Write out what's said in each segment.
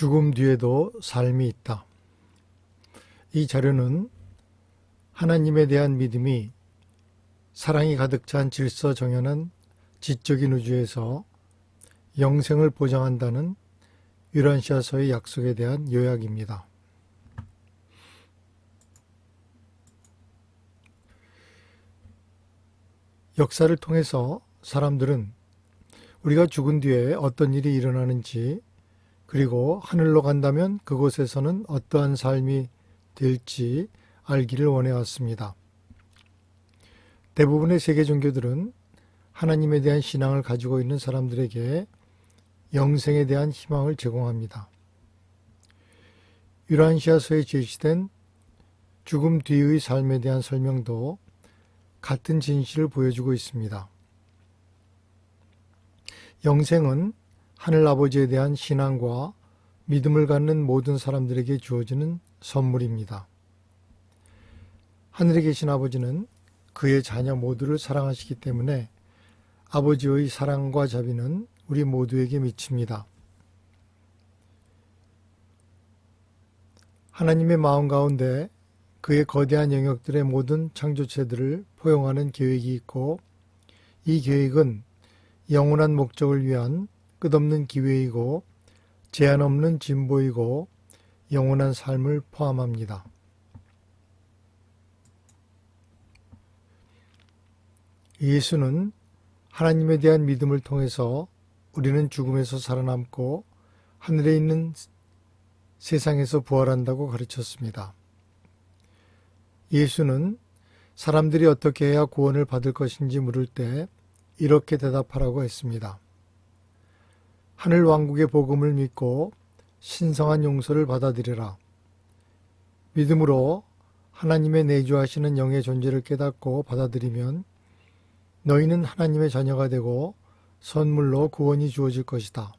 죽음 뒤에도 삶이 있다. 이 자료는 하나님에 대한 믿음이 사랑이 가득 찬 질서 정연한 지적인 우주에서 영생을 보장한다는 유란시아서의 약속에 대한 요약입니다. 역사를 통해서 사람들은 우리가 죽은 뒤에 어떤 일이 일어나는지, 그리고 하늘로 간다면 그곳에서는 어떠한 삶이 될지 알기를 원해왔습니다. 대부분의 세계 종교들은 하나님에 대한 신앙을 가지고 있는 사람들에게 영생에 대한 희망을 제공합니다. 유란시아서에 제시된 죽음 뒤의 삶에 대한 설명도 같은 진실을 보여주고 있습니다. 영생은 하늘아버지에 대한 신앙과 믿음을 갖는 모든 사람들에게 주어지는 선물입니다. 하늘에 계신 아버지는 그의 자녀 모두를 사랑하시기 때문에 아버지의 사랑과 자비는 우리 모두에게 미칩니다. 하나님의 마음 가운데 그의 거대한 영역들의 모든 창조체들을 포용하는 계획이 있고, 이 계획은 영원한 목적을 위한 끝없는 기회이고 제한 없는 진보이고 영원한 삶을 포함합니다. 예수는 하나님에 대한 믿음을 통해서 우리는 죽음에서 살아남고 하늘에 있는 세상에서 부활한다고 가르쳤습니다. 예수는 사람들이 어떻게 해야 구원을 받을 것인지 물을 때 이렇게 대답하라고 했습니다. 하늘 왕국의 복음을 믿고 신성한 용서를 받아들여라. 믿음으로 하나님의 내주하시는 영의 존재를 깨닫고 받아들이면 너희는 하나님의 자녀가 되고 선물로 구원이 주어질 것이다.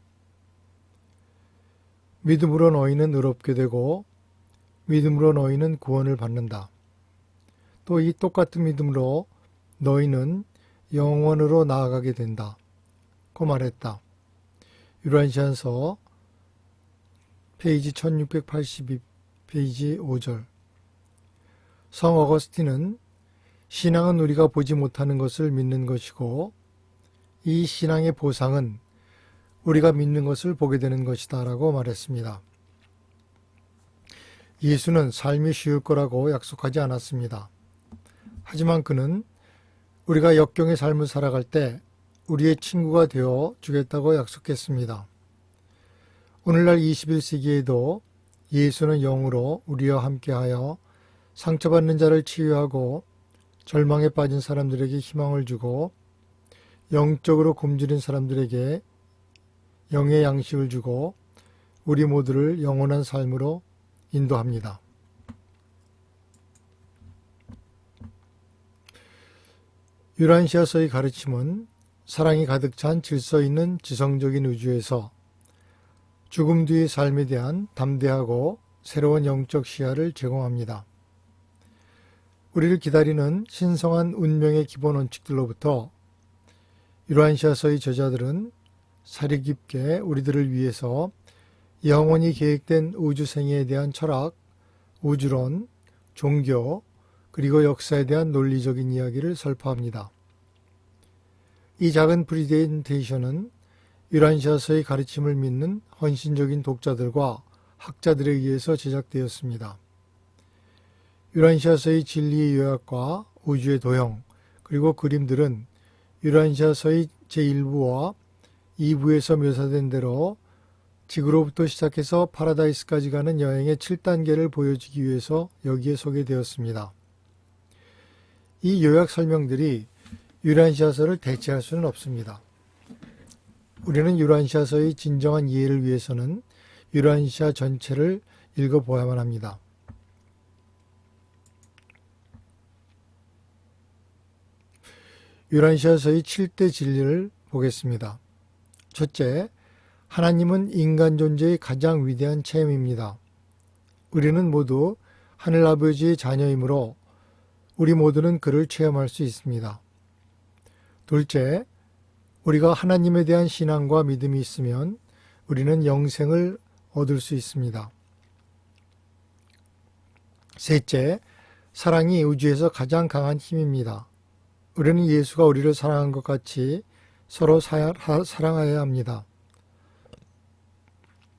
믿음으로 너희는 의롭게 되고 믿음으로 너희는 구원을 받는다. 또 이 똑같은 믿음으로 너희는 영원으로 나아가게 된다. 고 말했다. 유란시아서 페이지 1682 페이지 5절. 성 어거스틴은 신앙은 우리가 보지 못하는 것을 믿는 것이고 이 신앙의 보상은 우리가 믿는 것을 보게 되는 것이다 라고 말했습니다. 예수는 삶이 쉬울 거라고 약속하지 않았습니다. 하지만 그는 우리가 역경의 삶을 살아갈 때 우리의 친구가 되어 주겠다고 약속했습니다. 오늘날 21세기에도 예수는 영으로 우리와 함께하여 상처받는 자를 치유하고 절망에 빠진 사람들에게 희망을 주고 영적으로 굶주린 사람들에게 영의 양식을 주고 우리 모두를 영원한 삶으로 인도합니다. 유란시아서의 가르침은 사랑이 가득 찬 질서 있는 지성적인 우주에서 죽음 뒤의 삶에 대한 담대하고 새로운 영적 시야를 제공합니다. 우리를 기다리는 신성한 운명의 기본 원칙들로부터 유란시아서의 저자들은 사려 깊게 우리들을 위해서 영원히 계획된 우주생애에 대한 철학, 우주론, 종교, 그리고 역사에 대한 논리적인 이야기를 설파합니다. 이 작은 프레젠테이션은 유란시아서의 가르침을 믿는 헌신적인 독자들과 학자들에 의해서 제작되었습니다. 유란시아서의 진리의 요약과 우주의 도형, 그리고 그림들은 유란시아서의 제1부와 2부에서 묘사된 대로 지구로부터 시작해서 파라다이스까지 가는 여행의 7단계를 보여주기 위해서 여기에 소개되었습니다. 이 요약 설명들이 유란시아서를 대체할 수는 없습니다. 우리는 유란시아서의 진정한 이해를 위해서는 유란시아 전체를 읽어보아야만 합니다. 유란시아서의 7대 진리를 보겠습니다. 첫째, 하나님은 인간 존재의 가장 위대한 체험입니다. 우리는 모두 하늘아버지의 자녀이므로 우리 모두는 그를 체험할 수 있습니다. 둘째, 우리가 하나님에 대한 신앙과 믿음이 있으면 우리는 영생을 얻을 수 있습니다. 셋째, 사랑이 우주에서 가장 강한 힘입니다. 우리는 예수가 우리를 사랑한 것 같이 서로 사랑해야 합니다.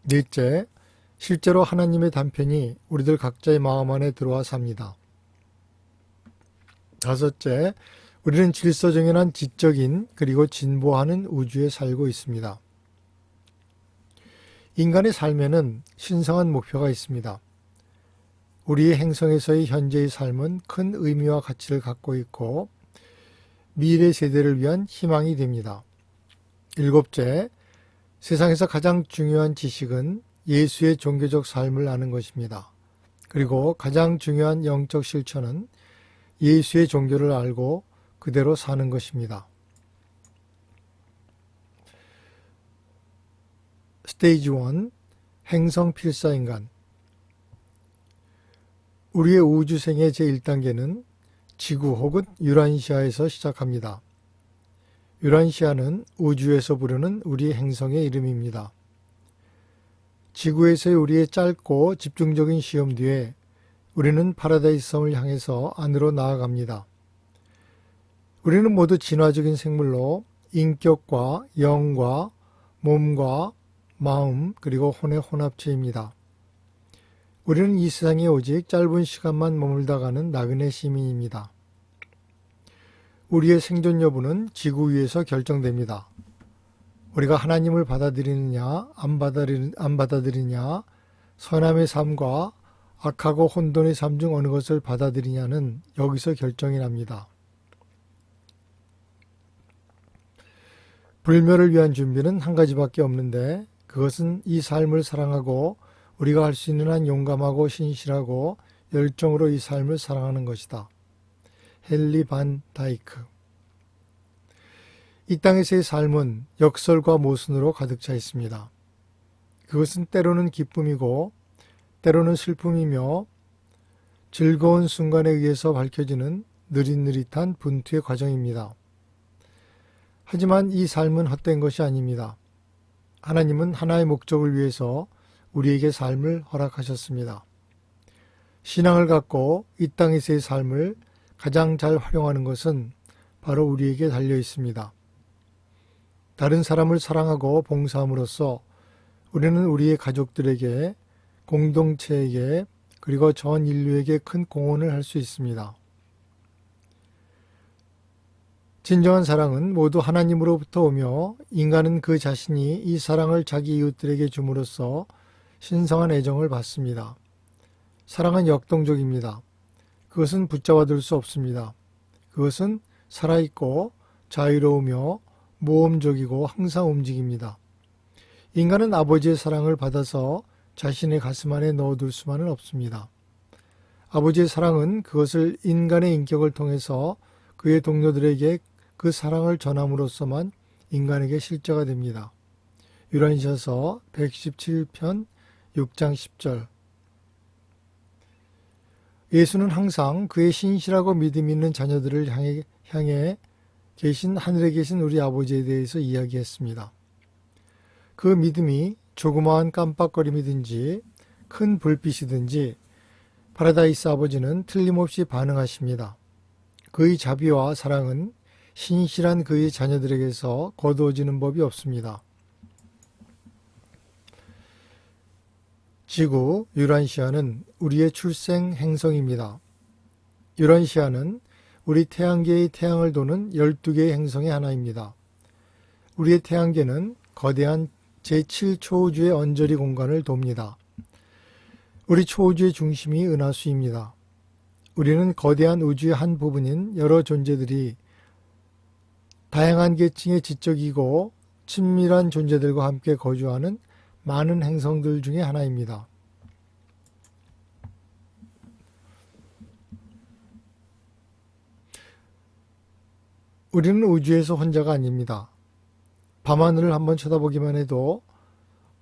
넷째, 실제로 하나님의 단편이 우리들 각자의 마음 안에 들어와 삽니다. 다섯째, 우리는 질서정연한 지적인 그리고 진보하는 우주에 살고 있습니다. 인간의 삶에는 신성한 목표가 있습니다. 우리의 행성에서의 현재의 삶은 큰 의미와 가치를 갖고 있고 미래 세대를 위한 희망이 됩니다. 일곱째, 세상에서 가장 중요한 지식은 예수의 종교적 삶을 아는 것입니다. 그리고 가장 중요한 영적 실천은 예수의 종교를 알고 그대로 사는 것입니다. 스테이지 1, 행성 필사인간. 우리의 우주생의 제1단계는 지구 혹은 유란시아에서 시작합니다. 유란시아는 우주에서 부르는 우리 행성의 이름입니다. 지구에서의 우리의 짧고 집중적인 시험 뒤에 우리는 파라다이스 섬을 향해서 안으로 나아갑니다. 우리는 모두 진화적인 생물로 인격과 영과 몸과 마음 그리고 혼의 혼합체입니다. 우리는 이 세상에 오직 짧은 시간만 머물다 가는 나그네 시민입니다. 우리의 생존 여부는 지구 위에서 결정됩니다. 우리가 하나님을 받아들이느냐 안 받아들이느냐, 선함의 삶과 악하고 혼돈의 삶 중 어느 것을 받아들이냐는 여기서 결정이 납니다. 불멸을 위한 준비는 한 가지밖에 없는데 그것은 이 삶을 사랑하고 우리가 할 수 있는 한 용감하고 신실하고 열정으로 이 삶을 사랑하는 것이다. 헨리 반 다이크. 이 땅에서의 삶은 역설과 모순으로 가득 차 있습니다. 그것은 때로는 기쁨이고 때로는 슬픔이며 즐거운 순간에 의해서 밝혀지는 느릿느릿한 분투의 과정입니다. 하지만 이 삶은 헛된 것이 아닙니다. 하나님은 하나의 목적을 위해서 우리에게 삶을 허락하셨습니다. 신앙을 갖고 이 땅에서의 삶을 가장 잘 활용하는 것은 바로 우리에게 달려 있습니다. 다른 사람을 사랑하고 봉사함으로써 우리는 우리의 가족들에게, 공동체에게, 그리고 전 인류에게 큰 공헌을 할 수 있습니다. 진정한 사랑은 모두 하나님으로부터 오며 인간은 그 자신이 이 사랑을 자기 이웃들에게 줌으로써 신성한 애정을 받습니다. 사랑은 역동적입니다. 그것은 붙잡아둘 수 없습니다. 그것은 살아있고 자유로우며 모험적이고 항상 움직입니다. 인간은 아버지의 사랑을 받아서 자신의 가슴 안에 넣어둘 수만은 없습니다. 아버지의 사랑은 그것을 인간의 인격을 통해서 그의 동료들에게 그 사랑을 전함으로써만 인간에게 실제가 됩니다. 유란시아서 117편 6장 10절. 예수는 항상 그의 신실하고 믿음 있는 자녀들을 향해 계신 하늘에 계신 우리 아버지에 대해서 이야기했습니다. 그 믿음이 조그마한 깜빡거림이든지 큰 불빛이든지 파라다이스 아버지는 틀림없이 반응하십니다. 그의 자비와 사랑은 신실한 그의 자녀들에게서 거두어지는 법이 없습니다. 지구 유란시아는 우리의 출생 행성입니다. 유란시아는 우리 태양계의 태양을 도는 12개의 행성의 하나입니다. 우리의 태양계는 거대한 제7초우주의 언저리 공간을 돕니다. 우리 초우주의 중심이 은하수입니다. 우리는 거대한 우주의 한 부분인 여러 존재들이 다양한 계층의 지적이고 친밀한 존재들과 함께 거주하는 많은 행성들 중에 하나입니다. 우리는 우주에서 혼자가 아닙니다. 밤하늘을 한번 쳐다보기만 해도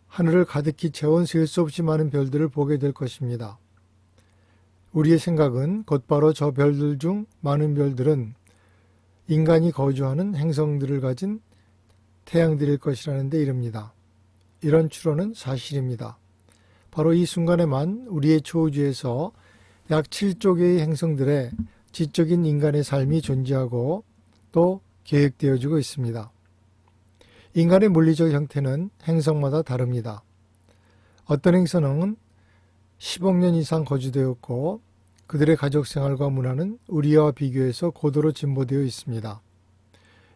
하늘을 가득히 채운 셀 수 없이 많은 별들을 보게 될 것입니다. 우리의 생각은 곧바로 저 별들 중 많은 별들은 인간이 거주하는 행성들을 가진 태양들일 것이라는 데 이릅니다. 이런 추론은 사실입니다. 바로 이 순간에만 우리의 초우주에서 약 7조 개의 행성들의 지적인 인간의 삶이 존재하고 또 계획되어지고 있습니다. 인간의 물리적 형태는 행성마다 다릅니다. 어떤 행성은 10억 년 이상 거주되었고 그들의 가족 생활과 문화는 우리와 비교해서 고도로 진보되어 있습니다.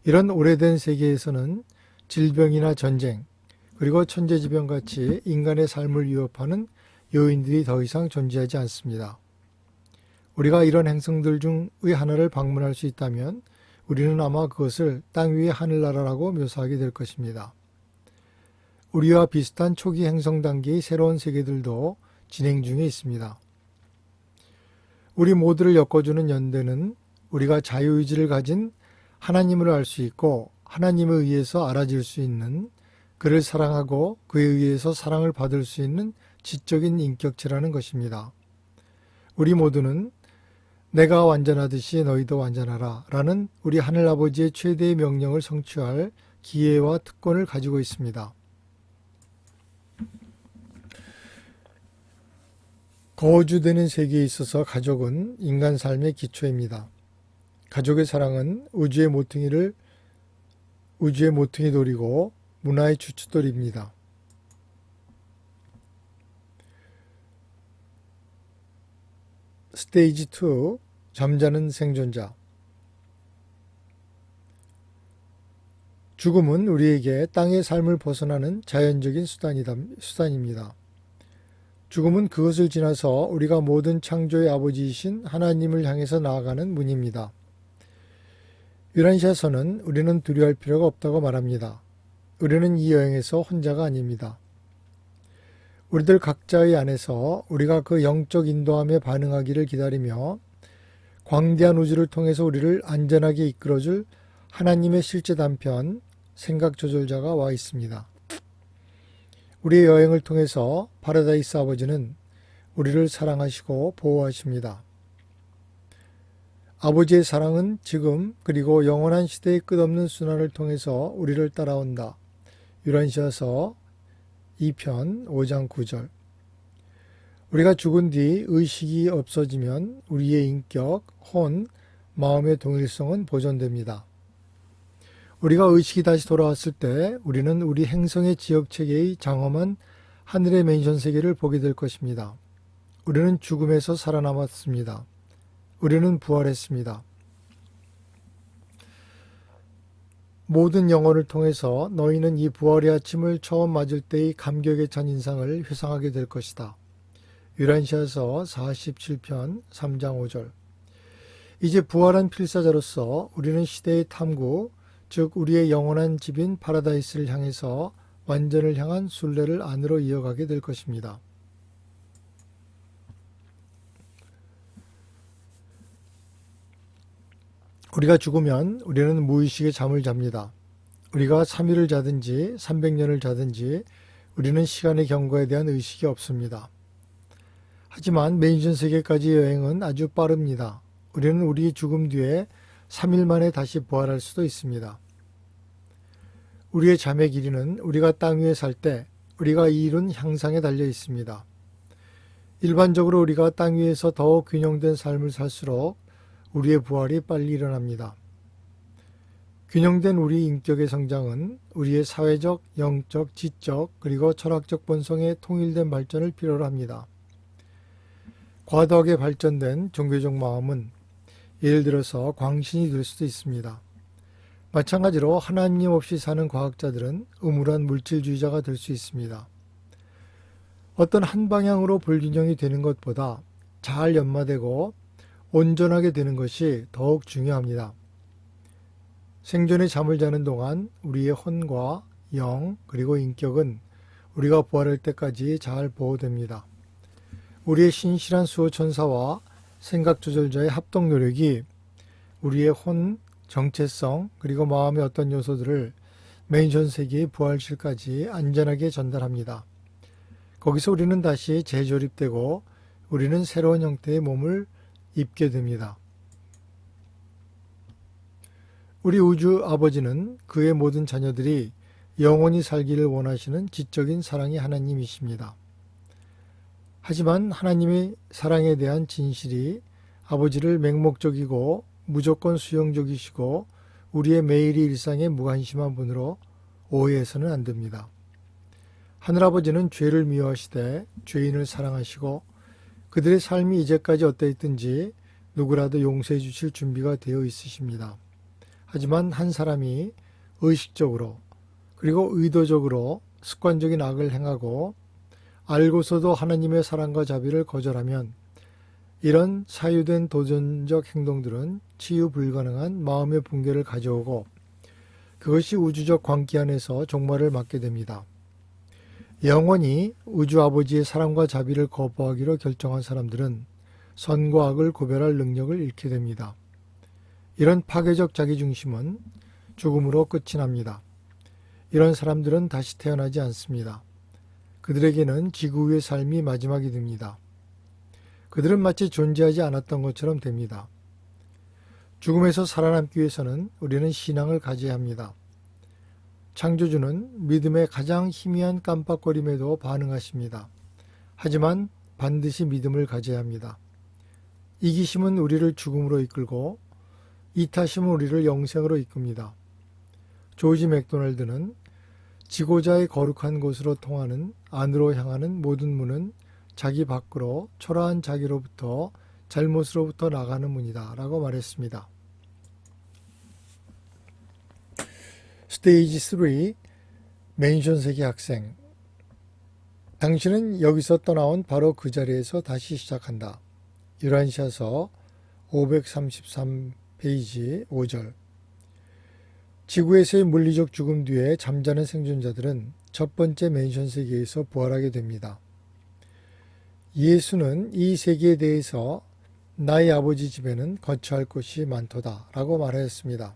이런 오래된 세계에서는 질병이나 전쟁, 그리고 천재지변같이 인간의 삶을 위협하는 요인들이 더 이상 존재하지 않습니다. 우리가 이런 행성들 중의 하나를 방문할 수 있다면 우리는 아마 그것을 땅 위의 하늘나라라고 묘사하게 될 것입니다. 우리와 비슷한 초기 행성 단계의 새로운 세계들도 진행 중에 있습니다. 우리 모두를 엮어주는 연대는 우리가 자유의지를 가진 하나님을 알 수 있고 하나님에 의해서 알아질 수 있는, 그를 사랑하고 그에 의해서 사랑을 받을 수 있는 지적인 인격체라는 것입니다. 우리 모두는 내가 완전하듯이 너희도 완전하라 라는 우리 하늘아버지의 최대의 명령을 성취할 기회와 특권을 가지고 있습니다. 거주되는 세계에 있어서 가족은 인간 삶의 기초입니다. 가족의 사랑은 우주의 모퉁이 돌이고 문화의 주춧돌입니다. 스테이지 2, 잠자는 생존자. 죽음은 우리에게 땅의 삶을 벗어나는 자연적인 수단입니다. 죽음은 그것을 지나서 우리가 모든 창조의 아버지이신 하나님을 향해서 나아가는 문입니다. 유란시아서는 우리는 두려워할 필요가 없다고 말합니다. 우리는 이 여행에서 혼자가 아닙니다. 우리들 각자의 안에서 우리가 그 영적 인도함에 반응하기를 기다리며 광대한 우주를 통해서 우리를 안전하게 이끌어줄 하나님의 실제 단편, 생각 조절자가 와 있습니다. 우리의 여행을 통해서 파라다이스 아버지는 우리를 사랑하시고 보호하십니다. 아버지의 사랑은 지금 그리고 영원한 시대의 끝없는 순환을 통해서 우리를 따라온다. 유란시아서 2편 5장 9절. 우리가 죽은 뒤 의식이 없어지면 우리의 인격, 혼, 마음의 동일성은 보존됩니다. 우리가 의식이 다시 돌아왔을 때 우리는 우리 행성의 지역체계의 장엄한 하늘의 맨션 세계를 보게 될 것입니다. 우리는 죽음에서 살아남았습니다. 우리는 부활했습니다. 모든 영혼을 통해서 너희는 이 부활의 아침을 처음 맞을 때의 감격에 찬 인상을 회상하게 될 것이다. 유란시아서 47편 3장 5절. 이제 부활한 필사자로서 우리는 시대의 탐구, 즉 우리의 영원한 집인 파라다이스를 향해서 완전을 향한 순례를 안으로 이어가게 될 것입니다. 우리가 죽으면 우리는 무의식의 잠을 잡니다. 우리가 3일을 자든지 300년을 자든지 우리는 시간의 경과에 대한 의식이 없습니다. 하지만 맨션 세계까지의 여행은 아주 빠릅니다. 우리는 우리 죽음 뒤에 3일 만에 다시 부활할 수도 있습니다. 우리의 잠의 길이는 우리가 땅 위에 살 때 우리가 이룬 향상에 달려 있습니다. 일반적으로 우리가 땅 위에서 더욱 균형된 삶을 살수록 우리의 부활이 빨리 일어납니다. 균형된 우리 인격의 성장은 우리의 사회적, 영적, 지적, 그리고 철학적 본성의 통일된 발전을 필요로 합니다. 과도하게 발전된 종교적 마음은 예를 들어서 광신이 될 수도 있습니다. 마찬가지로 하나님 없이 사는 과학자들은 음울한 물질주의자가 될 수 있습니다. 어떤 한 방향으로 불균형이 되는 것보다 잘 연마되고 온전하게 되는 것이 더욱 중요합니다. 생존의 잠을 자는 동안 우리의 혼과 영 그리고 인격은 우리가 부활할 때까지 잘 보호됩니다. 우리의 신실한 수호천사와 생각조절자의 합동 노력이 우리의 혼, 정체성 그리고 마음의 어떤 요소들을 맨션 세계의 부활실까지 안전하게 전달합니다. 거기서 우리는 다시 재조립되고 우리는 새로운 형태의 몸을 입게 됩니다. 우리 우주 아버지는 그의 모든 자녀들이 영원히 살기를 원하시는 지적인 사랑의 하나님이십니다. 하지만 하나님의 사랑에 대한 진실이 아버지를 맹목적이고 무조건 수용적이시고 우리의 매일의 일상에 무관심한 분으로 오해해서는 안 됩니다. 하늘아버지는 죄를 미워하시되 죄인을 사랑하시고 그들의 삶이 이제까지 어떠했든지 누구라도 용서해 주실 준비가 되어 있으십니다. 하지만 한 사람이 의식적으로 그리고 의도적으로 습관적인 악을 행하고 알고서도 하나님의 사랑과 자비를 거절하면 이런 사유된 도전적 행동들은 치유 불가능한 마음의 붕괴를 가져오고 그것이 우주적 광기 안에서 종말을 맞게 됩니다. 영원히 우주 아버지의 사랑과 자비를 거부하기로 결정한 사람들은 선과 악을 구별할 능력을 잃게 됩니다. 이런 파괴적 자기중심은 죽음으로 끝이 납니다. 이런 사람들은 다시 태어나지 않습니다. 그들에게는 지구 위의 삶이 마지막이 됩니다. 그들은 마치 존재하지 않았던 것처럼 됩니다. 죽음에서 살아남기 위해서는 우리는 신앙을 가져야 합니다. 창조주는 믿음의 가장 희미한 깜빡거림에도 반응하십니다. 하지만 반드시 믿음을 가져야 합니다. 이기심은 우리를 죽음으로 이끌고 이타심은 우리를 영생으로 이끕니다. 조지 맥도날드는 지고자의 거룩한 곳으로 통하는 안으로 향하는 모든 문은 자기 밖으로 초라한 자기로부터 잘못으로부터 나가는 문이다 라고 말했습니다. 스테이지 3 맨션 세계 학생 당신은 여기서 떠나온 바로 그 자리에서 다시 시작한다. 유란시아서 533페이지 5절 지구에서의 물리적 죽음 뒤에 잠자는 생존자들은 첫 번째 맨션 세계에서 부활하게 됩니다. 예수는 이 세계에 대해서 나의 아버지 집에는 거처할 곳이 많도다 라고 말하였습니다.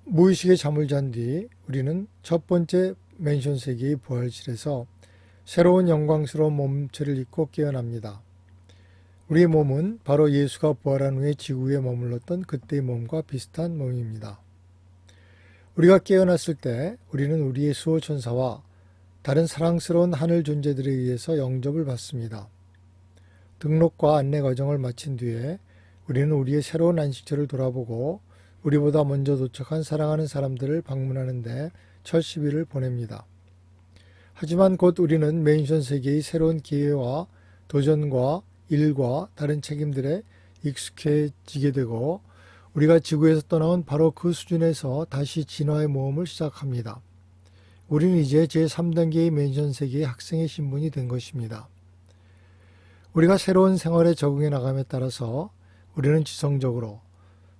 무의식의 잠을 잔 뒤 우리는 첫 번째 맨션 세계의 부활실에서 새로운 영광스러운 몸체를 입고 깨어납니다. 우리의 몸은 바로 예수가 부활한 후에 지구에 머물렀던 그때의 몸과 비슷한 몸입니다. 우리가 깨어났을 때 우리는 우리의 수호천사와 다른 사랑스러운 하늘 존재들에 의해서 영접을 받습니다. 등록과 안내 과정을 마친 뒤에 우리는 우리의 새로운 안식처를 돌아보고 우리보다 먼저 도착한 사랑하는 사람들을 방문하는데 첫 시비를 보냅니다. 하지만 곧 우리는 맨션 세계의 새로운 기회와 도전과 일과 다른 책임들에 익숙해지게 되고 우리가 지구에서 떠나온 바로 그 수준에서 다시 진화의 모험을 시작합니다. 우리는 이제 제3단계의 맨션 세계의 학생의 신분이 된 것입니다. 우리가 새로운 생활에 적응해 나감에 따라서 우리는 지성적으로,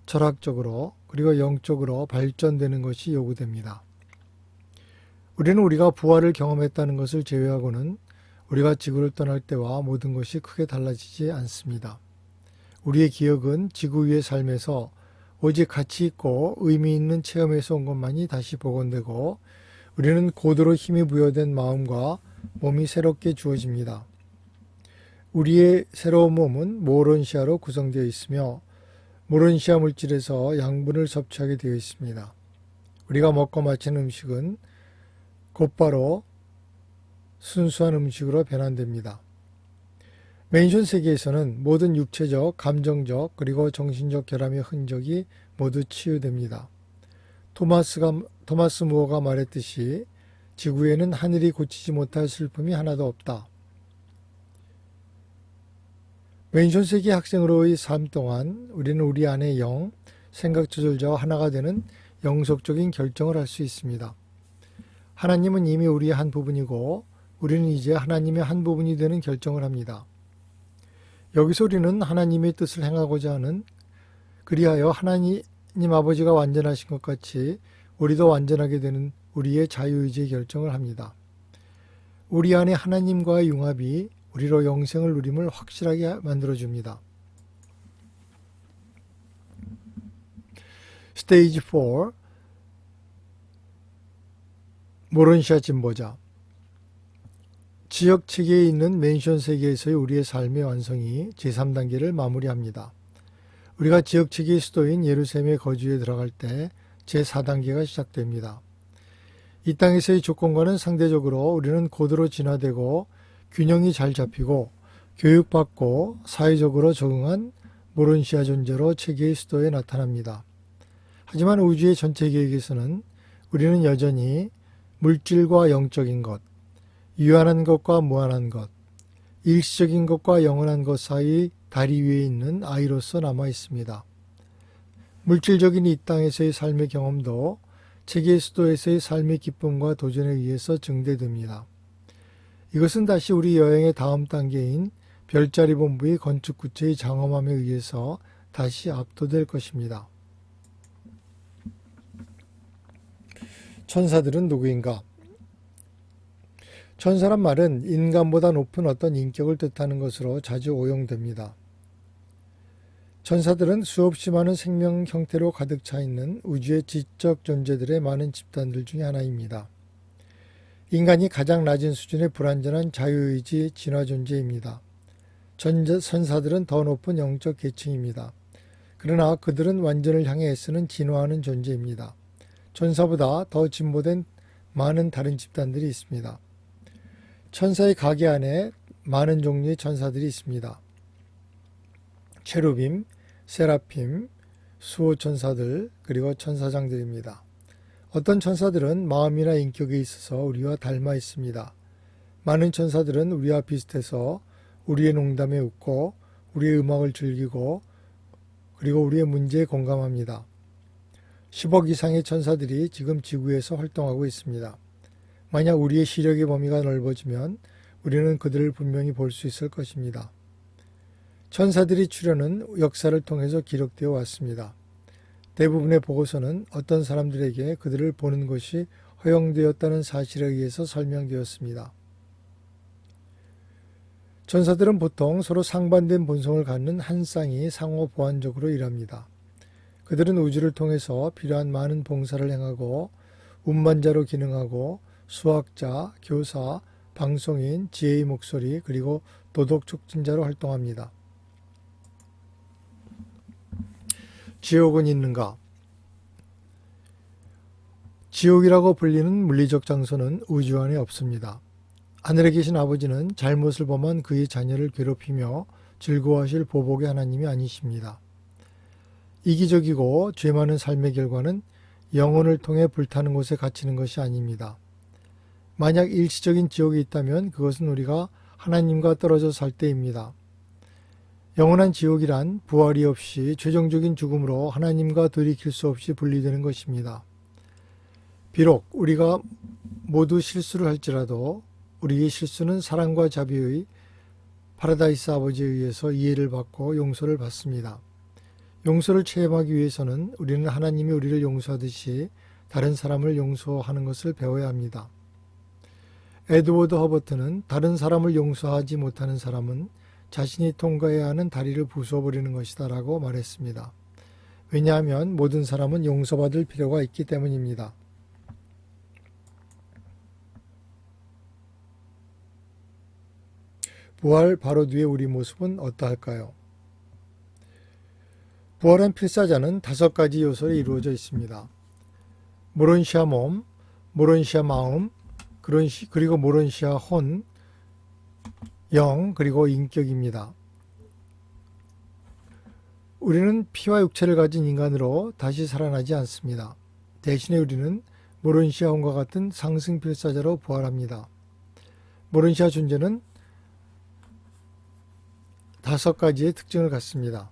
철학적으로, 그리고 영적으로 발전되는 것이 요구됩니다. 우리는 우리가 부활을 경험했다는 것을 제외하고는 우리가 지구를 떠날 때와 모든 것이 크게 달라지지 않습니다. 우리의 기억은 지구 위의 삶에서 오직 가치 있고 의미 있는 체험에서 온 것만이 다시 복원되고 우리는 고도로 힘이 부여된 마음과 몸이 새롭게 주어집니다. 우리의 새로운 몸은 모론시아로 구성되어 있으며 모론시아 물질에서 양분을 섭취하게 되어 있습니다. 우리가 먹고 마치는 음식은 곧바로 순수한 음식으로 변환됩니다. 맨션 세계에서는 모든 육체적, 감정적, 그리고 정신적 결함의 흔적이 모두 치유됩니다. 토마스 무어가 말했듯이 지구에는 하늘이 고치지 못할 슬픔이 하나도 없다. 맨션 세계 학생으로의 삶 동안 우리는 우리 안의 영, 생각 조절자와 하나가 되는 영속적인 결정을 할 수 있습니다. 하나님은 이미 우리의 한 부분이고 우리는 이제 하나님의 한 부분이 되는 결정을 합니다. 여기서 우리는 하나님의 뜻을 행하고자 하는 그리하여 하나님 아버지가 완전하신 것 같이 우리도 완전하게 되는 우리의 자유의지의 결정을 합니다. 우리 안에 하나님과의 융합이 우리로 영생을 누림을 확실하게 만들어줍니다. 스테이지 4 모론시아 진보자 지역 체계에 있는 맨션 세계에서의 우리의 삶의 완성이 제3단계를 마무리합니다. 우리가 지역 체계의 수도인 예루살렘의 거주에 들어갈 때 제4단계가 시작됩니다. 이 땅에서의 조건과는 상대적으로 우리는 고도로 진화되고 균형이 잘 잡히고 교육받고 사회적으로 적응한 모론시아 존재로 체계의 수도에 나타납니다. 하지만 우주의 전체 계획에서는 우리는 여전히 물질과 영적인 것, 유한한 것과 무한한 것, 일시적인 것과 영원한 것 사이 다리 위에 있는 아이로서 남아 있습니다. 물질적인 이 땅에서의 삶의 경험도 체계의 수도에서의 삶의 기쁨과 도전에 의해서 증대됩니다. 이것은 다시 우리 여행의 다음 단계인 별자리 본부의 건축 구체의 장엄함에 의해서 다시 압도될 것입니다. 천사들은 누구인가? 천사란 말은 인간보다 높은 어떤 인격을 뜻하는 것으로 자주 오용됩니다. 천사들은 수없이 많은 생명 형태로 가득 차 있는 우주의 지적 존재들의 많은 집단들 중에 하나입니다. 인간이 가장 낮은 수준의 불완전한 자유의지 진화 존재입니다. 천사들은 더 높은 영적 계층입니다. 그러나 그들은 완전을 향해 애쓰는 진화하는 존재입니다. 천사보다 더 진보된 많은 다른 집단들이 있습니다. 천사의 가계 안에 많은 종류의 천사들이 있습니다. 체루빔, 세라핌, 수호천사들, 그리고 천사장들입니다. 어떤 천사들은 마음이나 인격에 있어서 우리와 닮아 있습니다. 많은 천사들은 우리와 비슷해서 우리의 농담에 웃고 우리의 음악을 즐기고 그리고 우리의 문제에 공감합니다. 10억 이상의 천사들이 지금 지구에서 활동하고 있습니다. 만약 우리의 시력의 범위가 넓어지면 우리는 그들을 분명히 볼 수 있을 것입니다. 천사들의 출현은 역사를 통해서 기록되어 왔습니다. 대부분의 보고서는 어떤 사람들에게 그들을 보는 것이 허용되었다는 사실에 의해서 설명되었습니다. 천사들은 보통 서로 상반된 본성을 갖는 한 쌍이 상호 보완적으로 일합니다. 그들은 우주를 통해서 필요한 많은 봉사를 행하고 운반자로 기능하고 수학자, 교사, 방송인, 지혜의 목소리, 그리고 도덕 촉진자로 활동합니다. 지옥은 있는가? 지옥이라고 불리는 물리적 장소는 우주 안에 없습니다. 하늘에 계신 아버지는 잘못을 범한 그의 자녀를 괴롭히며 즐거워하실 보복의 하나님이 아니십니다. 이기적이고 죄 많은 삶의 결과는 영혼을 통해 불타는 곳에 갇히는 것이 아닙니다. 만약 일시적인 지옥이 있다면 그것은 우리가 하나님과 떨어져 살 때입니다. 영원한 지옥이란 부활이 없이 최종적인 죽음으로 하나님과 돌이킬 수 없이 분리되는 것입니다. 비록 우리가 모두 실수를 할지라도 우리의 실수는 사랑과 자비의 파라다이스 아버지에 의해서 이해를 받고 용서를 받습니다. 용서를 체험하기 위해서는 우리는 하나님이 우리를 용서하듯이 다른 사람을 용서하는 것을 배워야 합니다. 에드워드 허버트는 다른 사람을 용서하지 못하는 사람은 자신이 통과해야 하는 다리를 부숴버리는 것이다 라고 말했습니다. 왜냐하면 모든 사람은 용서받을 필요가 있기 때문입니다. 부활 바로 뒤에 우리 모습은 어떠할까요? 부활한 필사자는 5가지 요소로 이루어져 있습니다. 모론시아 몸, 모론시아 마음, 그리고 모론시아 혼, 영, 그리고 인격입니다. 우리는 피와 육체를 가진 인간으로 다시 살아나지 않습니다. 대신에 우리는 모론시아 혼과 같은 상승 필사자로 부활합니다. 모론시아 존재는 5가지의 특징을 갖습니다.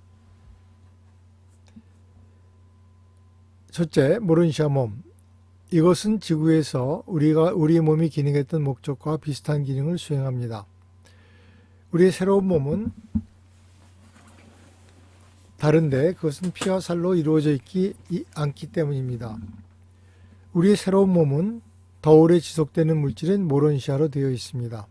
첫째, 모론시아 몸. 이것은 지구에서 우리의 몸이 기능했던 목적과 비슷한 기능을 수행합니다. 우리의 새로운 몸은 다른데 그것은 피와 살로 이루어져 있지 않기 때문입니다. 우리의 새로운 몸은 더 오래 지속되는 물질인 모론시아로 되어 있습니다.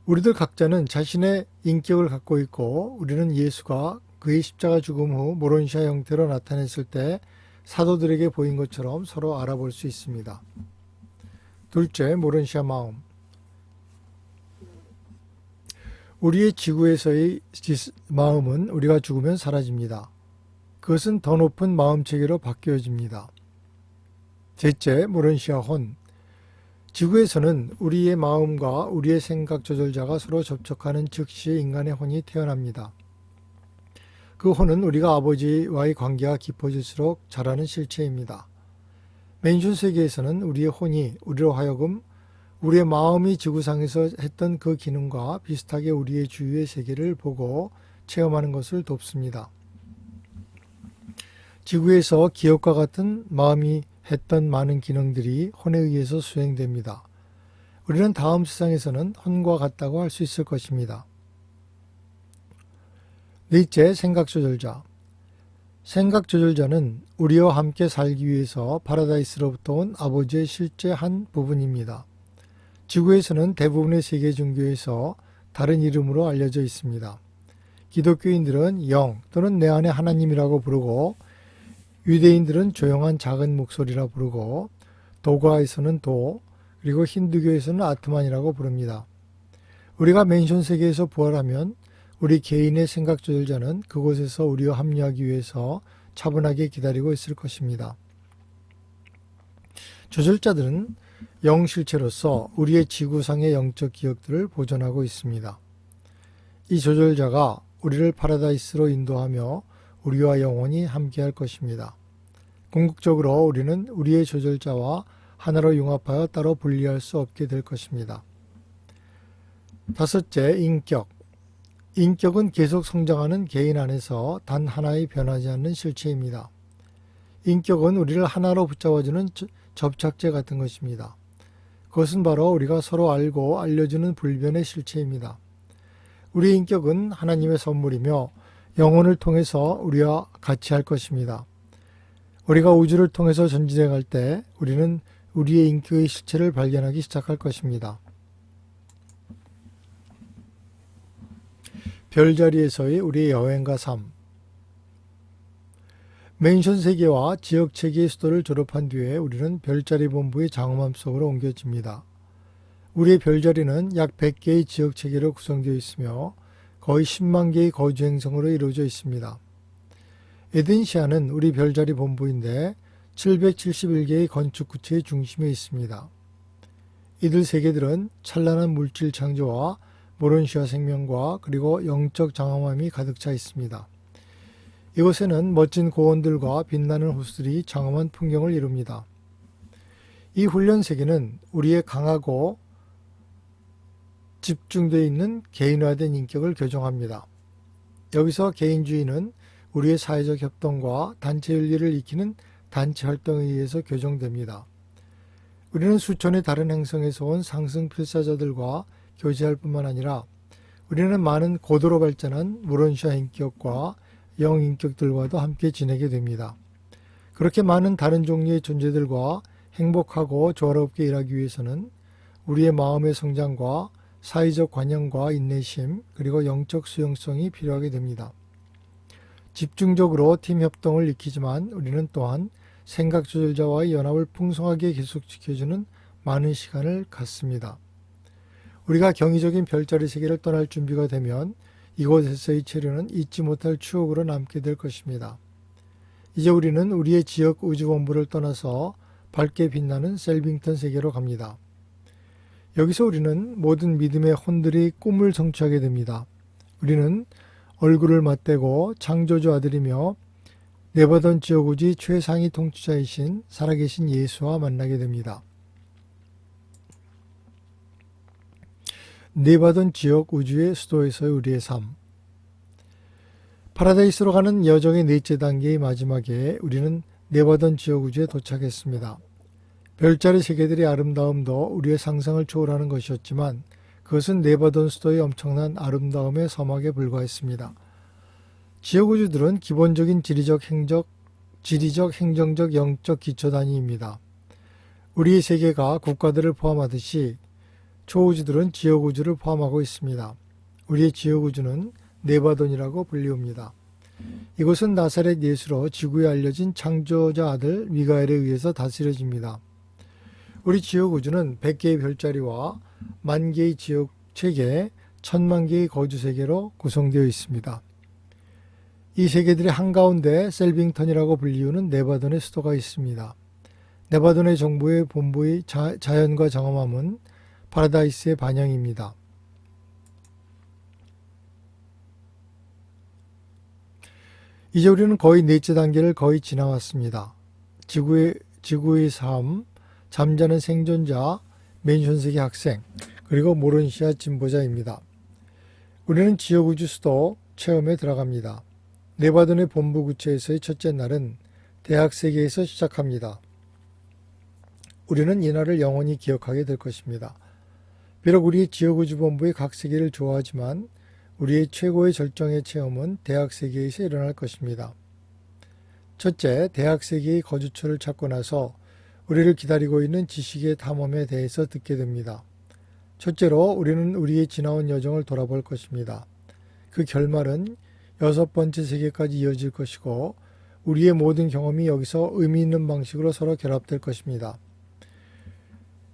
우리들 각자는 자신의 인격을 갖고 있고 우리는 예수가 그의 십자가 죽음 후 모론시아 형태로 나타냈을 때 사도들에게 보인 것처럼 서로 알아볼 수 있습니다. 둘째, 모론시아 마음. 우리의 지구에서의 마음은 우리가 죽으면 사라집니다. 그것은 더 높은 마음 체계로 바뀌어집니다. 셋째, 모런시아 혼. 지구에서는 우리의 마음과 우리의 생각 조절자가 서로 접촉하는 즉시 인간의 혼이 태어납니다. 그 혼은 우리가 아버지와의 관계가 깊어질수록 자라는 실체입니다. 맨션 세계에서는 우리의 혼이 우리로 하여금 우리의 마음이 지구상에서 했던 그 기능과 비슷하게 우리의 주위의 세계를 보고 체험하는 것을 돕습니다. 지구에서 기억과 같은 마음이 했던 많은 기능들이 혼에 의해서 수행됩니다. 우리는 다음 세상에서는 혼과 같다고 할 수 있을 것입니다. 넷째, 생각조절자. 생각조절자는 우리와 함께 살기 위해서 파라다이스로부터 온 아버지의 실제 한 부분입니다. 지구에서는 대부분의 세계 종교에서 다른 이름으로 알려져 있습니다. 기독교인들은 영 또는 내 안에 하나님이라고 부르고, 유대인들은 조용한 작은 목소리라 부르고, 도가에서는 도, 그리고 힌두교에서는 아트만이라고 부릅니다. 우리가 맨션 세계에서 부활하면 우리 개인의 생각 조절자는 그곳에서 우리와 합류하기 위해서 차분하게 기다리고 있을 것입니다. 조절자들은 영실체로서 우리의 지구상의 영적 기억들을 보존하고 있습니다. 이 조절자가 우리를 파라다이스로 인도하며 우리와 영원히 함께할 것입니다. 궁극적으로 우리는 우리의 조절자와 하나로 융합하여 따로 분리할 수 없게 될 것입니다. 다섯째, 인격. 인격은 계속 성장하는 개인 안에서 단 하나의 변하지 않는 실체입니다. 인격은 우리를 하나로 붙잡아주는 접착제 같은 것입니다. 그것은 바로 우리가 서로 알고 알려주는 불변의 실체입니다. 우리의 인격은 하나님의 선물이며 영혼을 통해서 우리와 같이 할 것입니다. 우리가 우주를 통해서 전진해 갈 때 우리는 우리의 인격의 실체를 발견하기 시작할 것입니다. 별자리에서의 우리의 여행과 삶. 맨션 세계와 지역 체계의 수도를 졸업한 뒤에 우리는 별자리 본부의 장엄함 속으로 옮겨집니다. 우리의 별자리는 약 100개의 지역 체계로 구성되어 있으며 거의 10만 개의 거주 행성으로 이루어져 있습니다. 에덴시아는 우리 별자리 본부인데 771개의 건축 구체의 중심에 있습니다. 이들 세계들은 찬란한 물질 창조와 모런시아 생명과 그리고 영적 장엄함이 가득 차 있습니다. 이곳에는 멋진 고원들과 빛나는 호수들이 장엄한 풍경을 이룹니다. 이 훈련 세계는 우리의 강하고 집중되어 있는 개인화된 인격을 교정합니다. 여기서 개인주의는 우리의 사회적 협동과 단체 윤리를 익히는 단체 활동에 의해서 교정됩니다. 우리는 수천의 다른 행성에서 온 상승 필사자들과 교제할 뿐만 아니라 우리는 많은 고도로 발전한 모런시아 인격과 영 인격들과도 함께 지내게 됩니다. 그렇게 많은 다른 종류의 존재들과 행복하고 조화롭게 일하기 위해서는 우리의 마음의 성장과 사회적 관념과 인내심 그리고 영적 수용성이 필요하게 됩니다. 집중적으로 팀 협동을 익히지만 우리는 또한 생각 조절자와의 연합을 풍성하게 계속지켜주는 많은 시간을 갖습니다. 우리가 경이적인 별자리 세계를 떠날 준비가 되면 이곳에서의 체류는 잊지 못할 추억으로 남게 될 것입니다. 이제 우리는 우리의 지역 우주본부를 떠나서 밝게 빛나는 셀빙턴 세계로 갑니다. 여기서 우리는 모든 믿음의 혼들이 꿈을 성취하게 됩니다. 우리는 얼굴을 맞대고 창조주 아들이며 네바던 지역 우주의 최상위 통치자이신 살아계신 예수와 만나게 됩니다. 네바던 지역 우주의 수도에서의 우리의 삶. 파라다이스로 가는 여정의 넷째 단계의 마지막에 우리는 네바던 지역 우주에 도착했습니다. 별자리 세계들의 아름다움도 우리의 상상을 초월하는 것이었지만 그것은 네바던 수도의 엄청난 아름다움의 서막에 불과했습니다. 지역 우주들은 기본적인 지리적, 행정적, 영적 기초 단위입니다. 우리의 세계가 국가들을 포함하듯이 초우주들은 지역 우주를 포함하고 있습니다. 우리의 지역 우주는 네바돈이라고 불리웁니다. 이곳은 나사렛 예수로 지구에 알려진 창조자 아들 미가엘에 의해서 다스려집니다. 우리 지역 우주는 100개의 별자리와 10,000개의 지역 체계, 10,000,000개의 거주 세계로 구성되어 있습니다. 이 세계들의 한가운데 셀빙턴이라고 불리우는 네바돈의 수도가 있습니다. 네바돈의 정부의 본부의 자연과 장엄함은 파라다이스의 반영입니다. 이제 우리는 거의 넷째 단계를 거의 지나왔습니다. 지구의 삶, 잠자는 생존자, 맨션세계 학생, 그리고 모론시아 진보자입니다. 우리는 지역우주 수도 체험에 들어갑니다. 네바돈의 본부 구체에서의 첫째 날은 대학 세계에서 시작합니다. 우리는 이 날을 영원히 기억하게 될 것입니다. 비록 우리의 지역우주 본부의 각 세계를 좋아하지만 우리의 최고의 절정의 체험은 대학 세계에서 일어날 것입니다. 첫째, 대학 세계의 거주처를 찾고 나서 우리를 기다리고 있는 지식의 탐험에 대해서 듣게 됩니다. 첫째로 우리는 우리의 지나온 여정을 돌아볼 것입니다. 그 결말은 6번째 세계까지 이어질 것이고 우리의 모든 경험이 여기서 의미 있는 방식으로 서로 결합될 것입니다.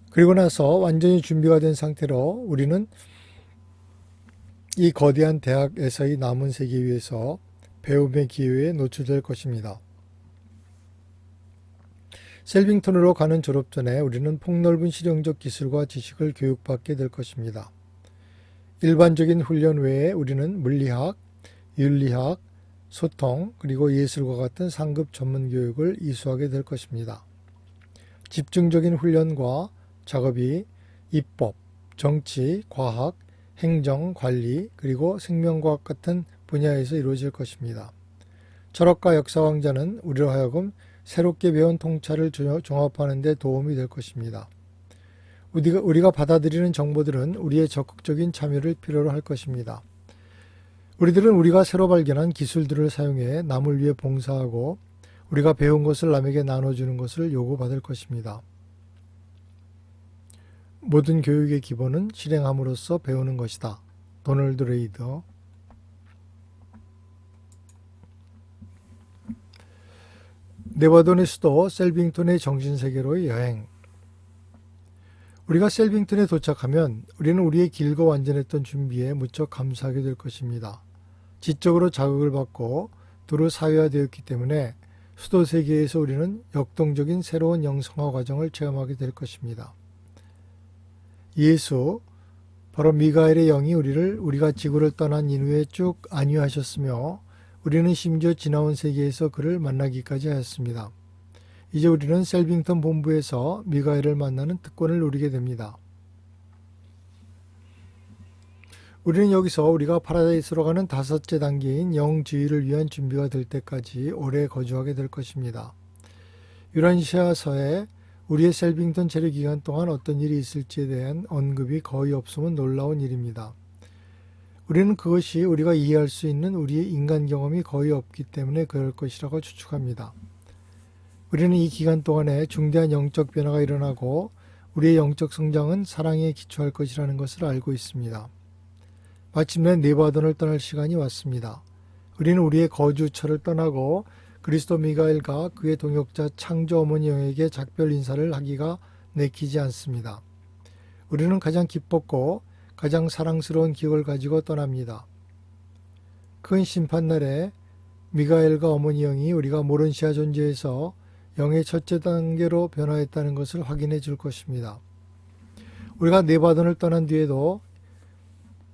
그리고 나서 완전히 준비가 된 상태로 우리는 이 거대한 대학에서의 남은 세계 위에서 배움의 기회에 노출될 것입니다. 셀빙턴으로 가는 졸업 전에 우리는 폭넓은 실용적 기술과 지식을 교육받게 될 것입니다. 일반적인 훈련 외에 우리는 물리학, 윤리학, 소통, 그리고 예술과 같은 상급 전문 교육을 이수하게 될 것입니다. 집중적인 훈련과 작업이 입법, 정치, 과학, 행정, 관리, 그리고 생명과학 같은 분야에서 이루어질 것입니다. 철학과 역사강좌는 우리로 하여금 새롭게 배운 통찰을 종합하는 데 도움이 될 것입니다. 우리가 받아들이는 정보들은 우리의 적극적인 참여를 필요로 할 것입니다. 우리들은 우리가 새로 발견한 기술들을 사용해 남을 위해 봉사하고 우리가 배운 것을 남에게 나눠주는 것을 요구받을 것입니다. 모든 교육의 기본은 실행함으로써 배우는 것이다. 도널드 레이더. 네바돈의 수도 셀빙턴의 정신세계로의 여행. 우리가 셀빙턴에 도착하면 우리는 우리의 길고 완전했던 준비에 무척 감사하게 될 것입니다. 지적으로 자극을 받고 두루 사회화되었기 때문에 수도 세계에서 우리는 역동적인 새로운 영성화 과정을 체험하게 될 것입니다. 예수, 바로 미가엘의 영이 우리가 지구를 떠난 이후에 쭉 안위하셨으며 우리는 심지어 지나온 세계에서 그를 만나기까지 하였습니다. 이제 우리는 셀빙턴 본부에서 미가엘을 만나는 특권을 누리게 됩니다. 우리는 여기서 우리가 파라다이스로 가는 5째 단계인 영지위를 위한 준비가 될 때까지 오래 거주하게 될 것입니다. 유란시아서에 우리의 셀빙턴 체류 기간 동안 어떤 일이 있을지에 대한 언급이 거의 없음은 놀라운 일입니다. 우리는 그것이 우리가 이해할 수 있는 우리의 인간 경험이 거의 없기 때문에 그럴 것이라고 추측합니다. 우리는 이 기간 동안에 중대한 영적 변화가 일어나고 우리의 영적 성장은 사랑에 기초할 것이라는 것을 알고 있습니다. 마침내 네바돈을 떠날 시간이 왔습니다. 우리는 우리의 거주처를 떠나고 그리스도 미가엘과 그의 동역자 창조 어머니 영에게 작별 인사를 하기가 내키지 않습니다. 우리는 가장 기뻤고 가장 사랑스러운 기억을 가지고 떠납니다. 큰 심판날에 미가엘과 어머니 영이 우리가 모론시아 존재에서 영의 첫째 단계로 변화했다는 것을 확인해 줄 것입니다. 우리가 네바돈을 떠난 뒤에도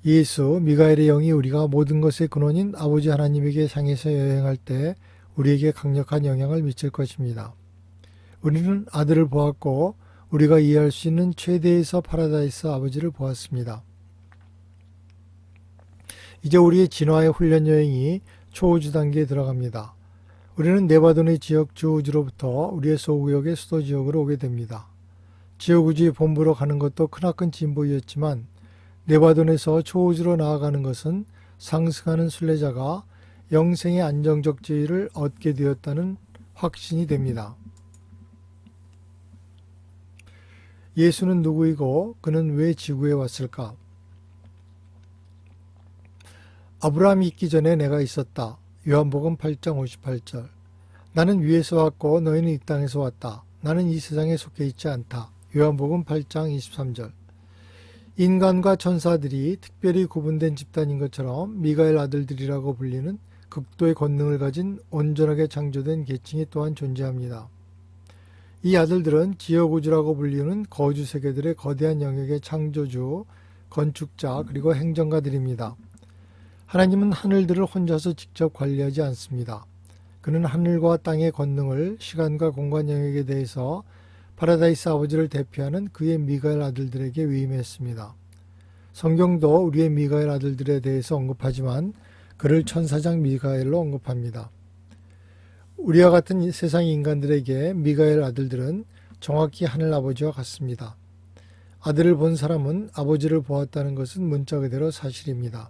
예수, 미가엘의 영이 우리가 모든 것의 근원인 아버지 하나님에게 향해서 여행할 때 우리에게 강력한 영향을 미칠 것입니다. 우리는 아들을 보았고 우리가 이해할 수 있는 최대에서 파라다이스 아버지를 보았습니다. 이제 우리의 진화의 훈련 여행이 초우주 단계에 들어갑니다. 우리는 네바돈의 지역 주우주로부터 우리의 소구역의 수도 지역으로 오게 됩니다. 지역우주의 본부로 가는 것도 크나큰 진보이었지만 네바돈에서 초우주로 나아가는 것은 상승하는 순례자가 영생의 안정적 지위를 얻게 되었다는 확신이 됩니다. 예수는 누구이고 그는 왜 지구에 왔을까? 아브라함이 있기 전에 내가 있었다. 요한복음 8장 58절. 나는 위에서 왔고 너희는 이 땅에서 왔다. 나는 이 세상에 속해 있지 않다. 요한복음 8장 23절. 인간과 천사들이 특별히 구분된 집단인 것처럼 미가엘 아들들이라고 불리는 극도의 권능을 가진 온전하게 창조된 계층이 또한 존재합니다. 이 아들들은 지어구주라고 불리는 거주 세계들의 거대한 영역의 창조주, 건축자, 그리고 행정가들입니다. 하나님은 하늘들을 혼자서 직접 관리하지 않습니다. 그는 하늘과 땅의 권능을 시간과 공간 영역에 대해서 파라다이스 아버지를 대표하는 그의 미가엘 아들들에게 위임했습니다. 성경도 우리의 미가엘 아들들에 대해서 언급하지만 그를 천사장 미가엘로 언급합니다. 우리와 같은 세상 인간들에게 미가엘 아들들은 정확히 하늘 아버지와 같습니다. 아들을 본 사람은 아버지를 보았다는 것은 문자 그대로 사실입니다.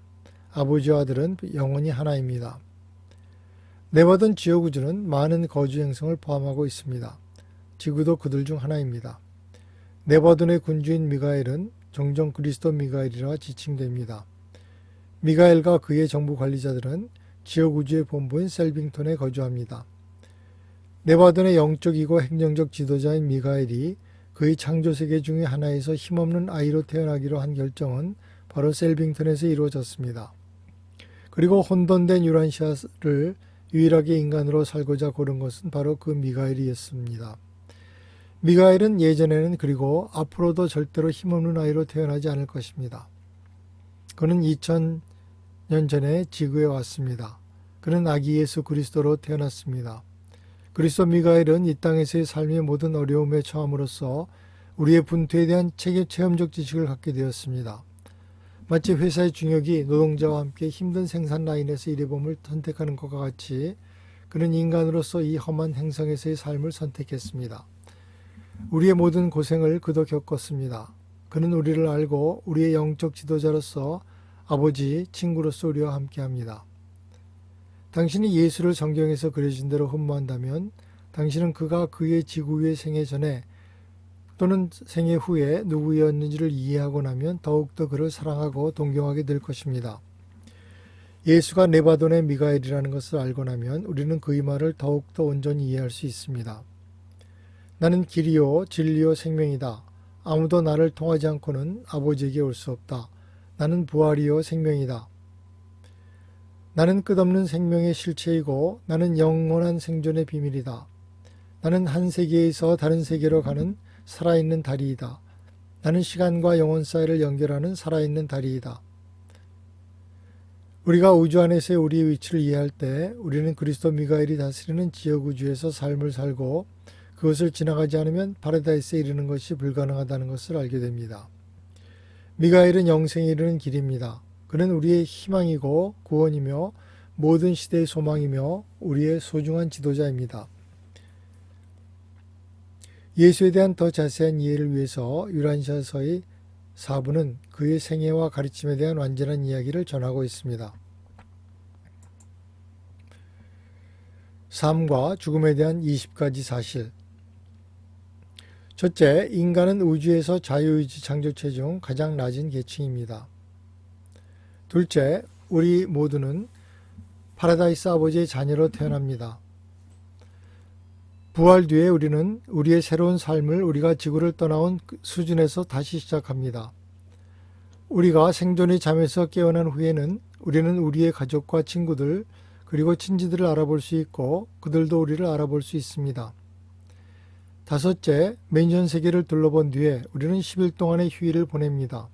아버지와 아들은 영원히 하나입니다. 네바돈 지어구주는 많은 거주 행성을 포함하고 있습니다. 지구도 그들 중 하나입니다. 네바돈의 군주인 미가엘은 종종 그리스도 미가엘이라 지칭됩니다. 미가엘과 그의 정부 관리자들은 지어구주의 본부인 셀빙턴에 거주합니다. 네바돈의 영적이고 행정적 지도자인 미가엘이 그의 창조세계 중의 하나에서 힘없는 아이로 태어나기로 한 결정은 바로 셀빙턴에서 이루어졌습니다. 그리고 혼돈된 유란시아를 유일하게 인간으로 살고자 고른 것은 바로 그 미가엘이었습니다. 미가엘은 예전에는 그리고 앞으로도 절대로 힘없는 아이로 태어나지 않을 것입니다. 그는 2000년 전에 지구에 왔습니다. 그는 아기 예수 그리스도로 태어났습니다. 그리스도 미가엘은 이 땅에서의 삶의 모든 어려움에 처함으로써 우리의 분투에 대한 체험적 지식을 갖게 되었습니다. 마치 회사의 중역이 노동자와 함께 힘든 생산 라인에서 일해봄을 선택하는 것과 같이 그는 인간으로서 이 험한 행성에서의 삶을 선택했습니다. 우리의 모든 고생을 그도 겪었습니다. 그는 우리를 알고 우리의 영적 지도자로서 아버지, 친구로서 우리와 함께합니다. 당신이 예수를 성경에서 그려진 대로 흠모한다면 당신은 그가 그의 지구 위의 생애 전에 또는 생애 후에 누구였는지를 이해하고 나면 더욱더 그를 사랑하고 동경하게 될 것입니다. 예수가 네바돈의 미가엘이라는 것을 알고 나면 우리는 그의 말을 더욱더 온전히 이해할 수 있습니다. 나는 길이요 진리요 생명이다. 아무도 나를 통하지 않고는 아버지에게 올 수 없다. 나는 부활이요 생명이다. 나는 끝없는 생명의 실체이고 나는 영원한 생존의 비밀이다. 나는 한 세계에서 다른 세계로 가는 살아있는 다리이다. 나는 시간과 영원 사이를 연결하는 살아있는 다리이다. 우리가 우주 안에서의 우리의 위치를 이해할 때 우리는 그리스도 미가엘이 다스리는 지역우주에서 삶을 살고 그것을 지나가지 않으면 파라다이스에 이르는 것이 불가능하다는 것을 알게 됩니다. 미가엘은 영생에 이르는 길입니다. 그는 우리의 희망이고 구원이며 모든 시대의 소망이며 우리의 소중한 지도자입니다. 예수에 대한 더 자세한 이해를 위해서 유란시아서의 4부는 그의 생애와 가르침에 대한 완전한 이야기를 전하고 있습니다. 삶과 죽음에 대한 20가지 사실. 첫째, 인간은 우주에서 자유의지 창조체 중 가장 낮은 계층입니다. 둘째, 우리 모두는 파라다이스 아버지의 자녀로 태어납니다. 부활 뒤에 우리는 우리의 새로운 삶을 우리가 지구를 떠나온 수준에서 다시 시작합니다. 우리가 생존의 잠에서 깨어난 후에는 우리는 우리의 가족과 친구들 그리고 친지들을 알아볼 수 있고 그들도 우리를 알아볼 수 있습니다. 다섯째, 맨션 세계를 둘러본 뒤에 우리는 10일 동안의 휴일을 보냅니다.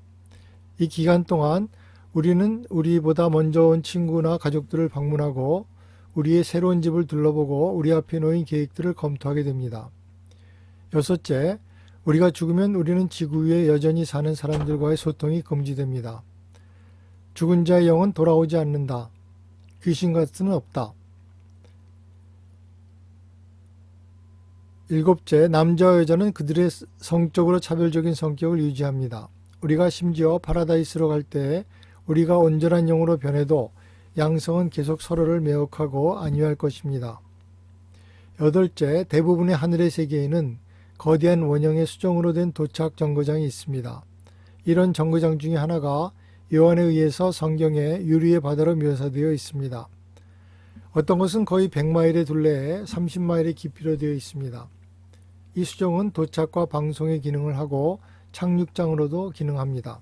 이 기간 동안 우리는 우리보다 먼저 온 친구나 가족들을 방문하고 우리의 새로운 집을 둘러보고 우리 앞에 놓인 계획들을 검토하게 됩니다. 여섯째, 우리가 죽으면 우리는 지구 위에 여전히 사는 사람들과의 소통이 금지됩니다. 죽은 자의 영은 돌아오지 않는다. 귀신 같은 없다. 일곱째, 남자와 여자는 그들의 성적으로 차별적인 성격을 유지합니다. 우리가 심지어 파라다이스로 갈 때 우리가 온전한 영으로 변해도 양성은 계속 서로를 매혹하고 안위할 것입니다. 여덟째, 대부분의 하늘의 세계에는 거대한 원형의 수정으로 된 도착 정거장이 있습니다. 이런 정거장 중에 하나가 요한에 의해서 성경에 유리의 바다로 묘사되어 있습니다. 어떤 것은 거의 100마일의 둘레에 30마일의 깊이로 되어 있습니다. 이 수정은 도착과 방송의 기능을 하고 착륙장으로도 기능합니다.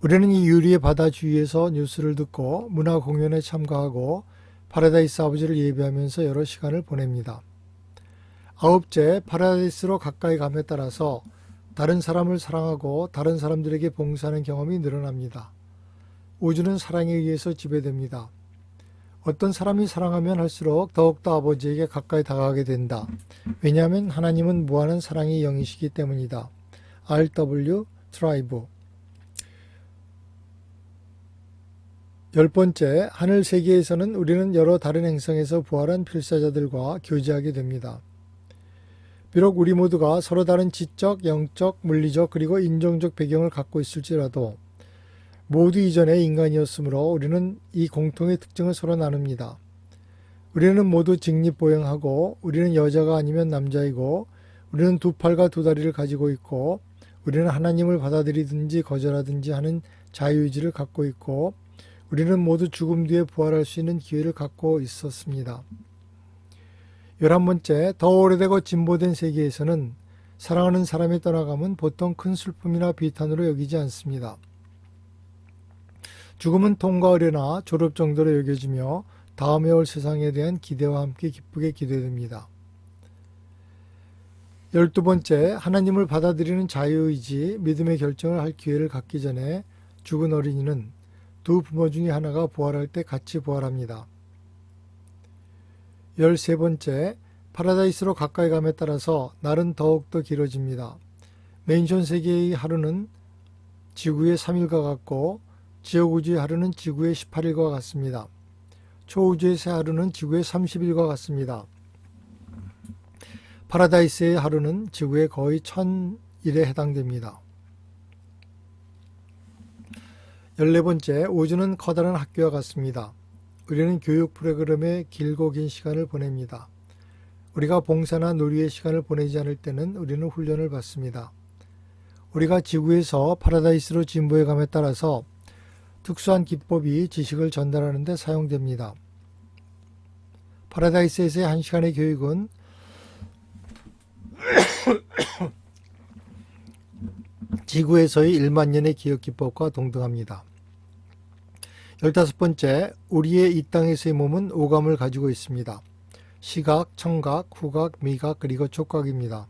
우리는 이 유리의 바다 주위에서 뉴스를 듣고 문화 공연에 참가하고 파라다이스 아버지를 예배하면서 여러 시간을 보냅니다. 9째, 파라다이스로 가까이 감에 따라서 다른 사람을 사랑하고 다른 사람들에게 봉사하는 경험이 늘어납니다. 우주는 사랑에 의해서 지배됩니다. 어떤 사람이 사랑하면 할수록 더욱더 아버지에게 가까이 다가가게 된다. 왜냐하면 하나님은 무한한 사랑의 영이시기 때문이다. R.W. 트라이브. 10번째, 하늘 세계에서는 우리는 여러 다른 행성에서 부활한 필사자들과 교제하게 됩니다. 비록 우리 모두가 서로 다른 지적, 영적, 물리적 그리고 인종적 배경을 갖고 있을지라도 모두 이전에 인간이었으므로 우리는 이 공통의 특징을 서로 나눕니다. 우리는 모두 직립보행하고 우리는 여자가 아니면 남자이고 우리는 두 팔과 두 다리를 가지고 있고 우리는 하나님을 받아들이든지 거절하든지 하는 자유의지를 갖고 있고 우리는 모두 죽음 뒤에 부활할 수 있는 기회를 갖고 있었습니다. 11번째, 더 오래되고 진보된 세계에서는 사랑하는 사람이 떠나감은 보통 큰 슬픔이나 비탄으로 여기지 않습니다. 죽음은 통과하려나 졸업 정도로 여겨지며 다음에 올 세상에 대한 기대와 함께 기쁘게 기대됩니다. 12번째, 하나님을 받아들이는 자유의지, 믿음의 결정을 할 기회를 갖기 전에 죽은 어린이는 두 부모 중에 하나가 부활할 때 같이 부활합니다. 13번째, 파라다이스로 가까이 감에 따라서 날은 더욱더 길어집니다. 맨션 세계의 하루는 지구의 3일과 같고 지역우주의 하루는 지구의 18일과 같습니다. 초우주의 새 하루는 지구의 30일과 같습니다. 파라다이스의 하루는 지구의 거의 1000일에 해당됩니다. 14번째, 우주는 커다란 학교와 같습니다. 우리는 교육 프로그램에 길고 긴 시간을 보냅니다. 우리가 봉사나 놀이의 시간을 보내지 않을 때는 우리는 훈련을 받습니다. 우리가 지구에서 파라다이스로 진보해 감에 따라서 특수한 기법이 지식을 전달하는 데 사용됩니다. 파라다이스에서의 1시간의 교육은 지구에서의 1만 년의 기억 기법과 동등합니다. 15번째, 우리의 이 땅에서의 몸은 오감을 가지고 있습니다. 시각, 청각, 후각, 미각, 그리고 촉각입니다.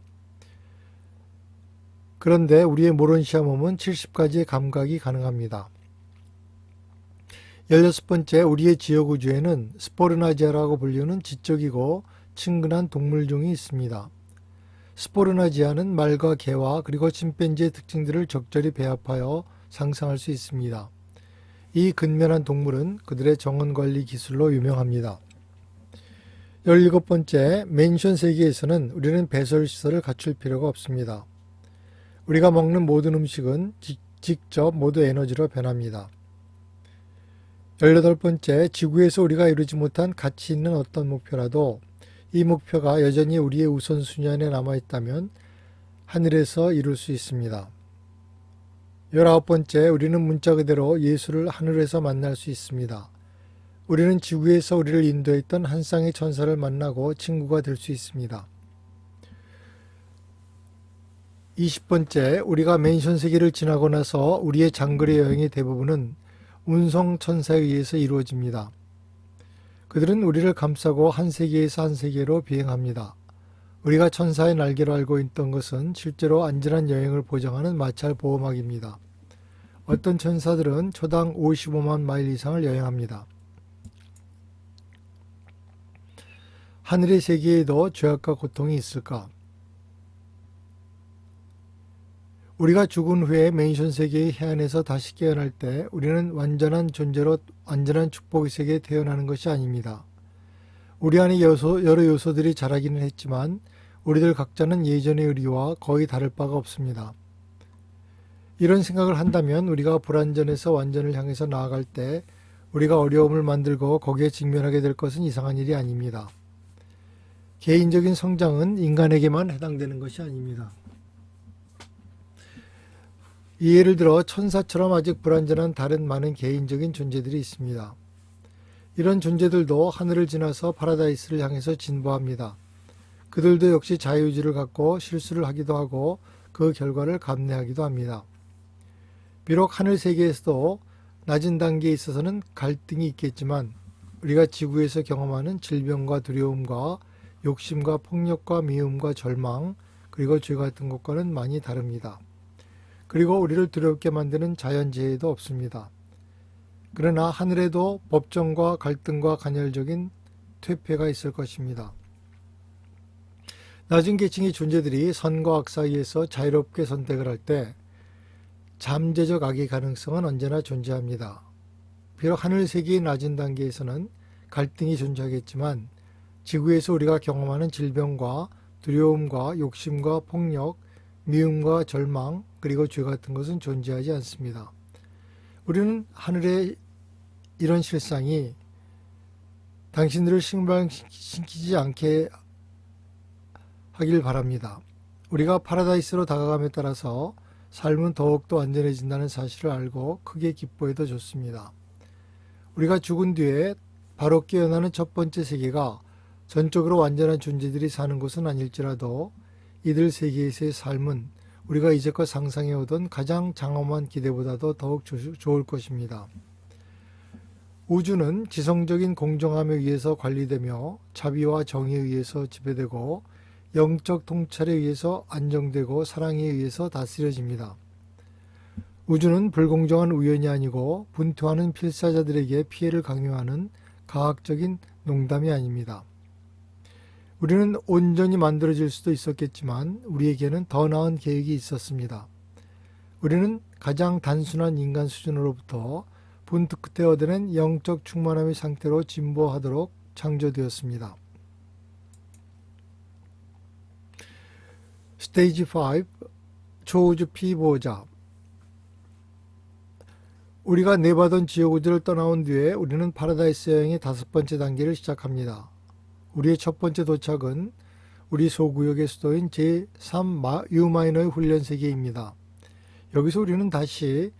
그런데 우리의 모론시아 몸은 70가지의 감각이 가능합니다. 16번째, 우리의 지역우주에는 스포르나지아라고 불리는 지적이고 친근한 동물종이 있습니다. 스포르나지아는 말과 개와 그리고 침팬지의 특징들을 적절히 배합하여 상상할 수 있습니다. 이 근면한 동물은 그들의 정원관리 기술로 유명합니다. 17번째, 맨션 세계에서는 우리는 배설시설을 갖출 필요가 없습니다. 우리가 먹는 모든 음식은 직접 모두 에너지로 변합니다. 18번째, 지구에서 우리가 이루지 못한 가치 있는 어떤 목표라도 이 목표가 여전히 우리의 우선순위 안에 남아있다면 하늘에서 이룰 수 있습니다. 19번째, 우리는 문자 그대로 예수를 하늘에서 만날 수 있습니다. 우리는 지구에서 우리를 인도했던 한 쌍의 천사를 만나고 친구가 될 수 있습니다. 20번째, 우리가 맨션 세계를 지나고 나서 우리의 장거리 여행의 대부분은 운송 천사에 의해서 이루어집니다. 그들은 우리를 감싸고 한 세계에서 한 세계로 비행합니다. 우리가 천사의 날개로 알고 있던 것은 실제로 안전한 여행을 보장하는 마찰 보호막입니다. 어떤 천사들은 초당 55만 마일 이상을 여행합니다. 하늘의 세계에도 죄악과 고통이 있을까? 우리가 죽은 후에 맨션 세계의 해안에서 다시 깨어날 때 우리는 완전한 존재로 완전한 축복의 세계에 태어나는 것이 아닙니다. 우리 안에 여러 요소들이 자라기는 했지만 우리들 각자는 예전의 우리와 거의 다를 바가 없습니다. 이런 생각을 한다면 우리가 불완전에서 완전을 향해서 나아갈 때 우리가 어려움을 만들고 거기에 직면하게 될 것은 이상한 일이 아닙니다. 개인적인 성장은 인간에게만 해당되는 것이 아닙니다. 이 예를 들어 천사처럼 아직 불완전한 다른 많은 개인적인 존재들이 있습니다. 이런 존재들도 하늘을 지나서 파라다이스를 향해서 진보합니다. 그들도 역시 자유의지를 갖고 실수를 하기도 하고 그 결과를 감내하기도 합니다. 비록 하늘 세계에서도 낮은 단계에 있어서는 갈등이 있겠지만 우리가 지구에서 경험하는 질병과 두려움과 욕심과 폭력과 미움과 절망, 그리고 죄 같은 것과는 많이 다릅니다. 그리고 우리를 두렵게 만드는 자연재해도 없습니다. 그러나 하늘에도 법정과 갈등과 간헐적인 퇴폐가 있을 것입니다. 낮은 계층의 존재들이 선과 악 사이에서 자유롭게 선택을 할 때 잠재적 악의 가능성은 언제나 존재합니다. 비록 하늘 세계의 낮은 단계에서는 갈등이 존재하겠지만 지구에서 우리가 경험하는 질병과 두려움과 욕심과 폭력, 미움과 절망, 그리고 죄 같은 것은 존재하지 않습니다. 우리는 하늘의 이런 실상이 당신들을 실망시키지 않게 하길 바랍니다. 우리가 파라다이스로 다가감에 따라서 삶은 더욱더 안전해진다는 사실을 알고 크게 기뻐해도 좋습니다. 우리가 죽은 뒤에 바로 깨어나는 첫 번째 세계가 전적으로 완전한 존재들이 사는 곳은 아닐지라도 이들 세계에서의 삶은 우리가 이제껏 상상해오던 가장 장엄한 기대보다도 더욱 좋을 것입니다. 우주는 지성적인 공정함에 의해서 관리되며 자비와 정의에 의해서 지배되고 영적 통찰에 의해서 안정되고 사랑에 의해서 다스려집니다. 우주는 불공정한 우연이 아니고 분투하는 필사자들에게 피해를 강요하는 과학적인 농담이 아닙니다. 우리는 온전히 만들어질 수도 있었겠지만 우리에게는 더 나은 계획이 있었습니다. 우리는 가장 단순한 인간 수준으로부터 분투 끝에 얻어낸 영적 충만함의 상태로 진보하도록 창조되었습니다. 스테이지 5 초우주 피보호자. 우리가 내받은 지옥우주를 떠나온 뒤에 우리는 파라다이스 여행의 5번째 단계를 시작합니다. 우리의 첫 번째 도착은 우리 소구역의 수도인 제3 유마이너의 훈련세계입니다. 여기서 우리는 다시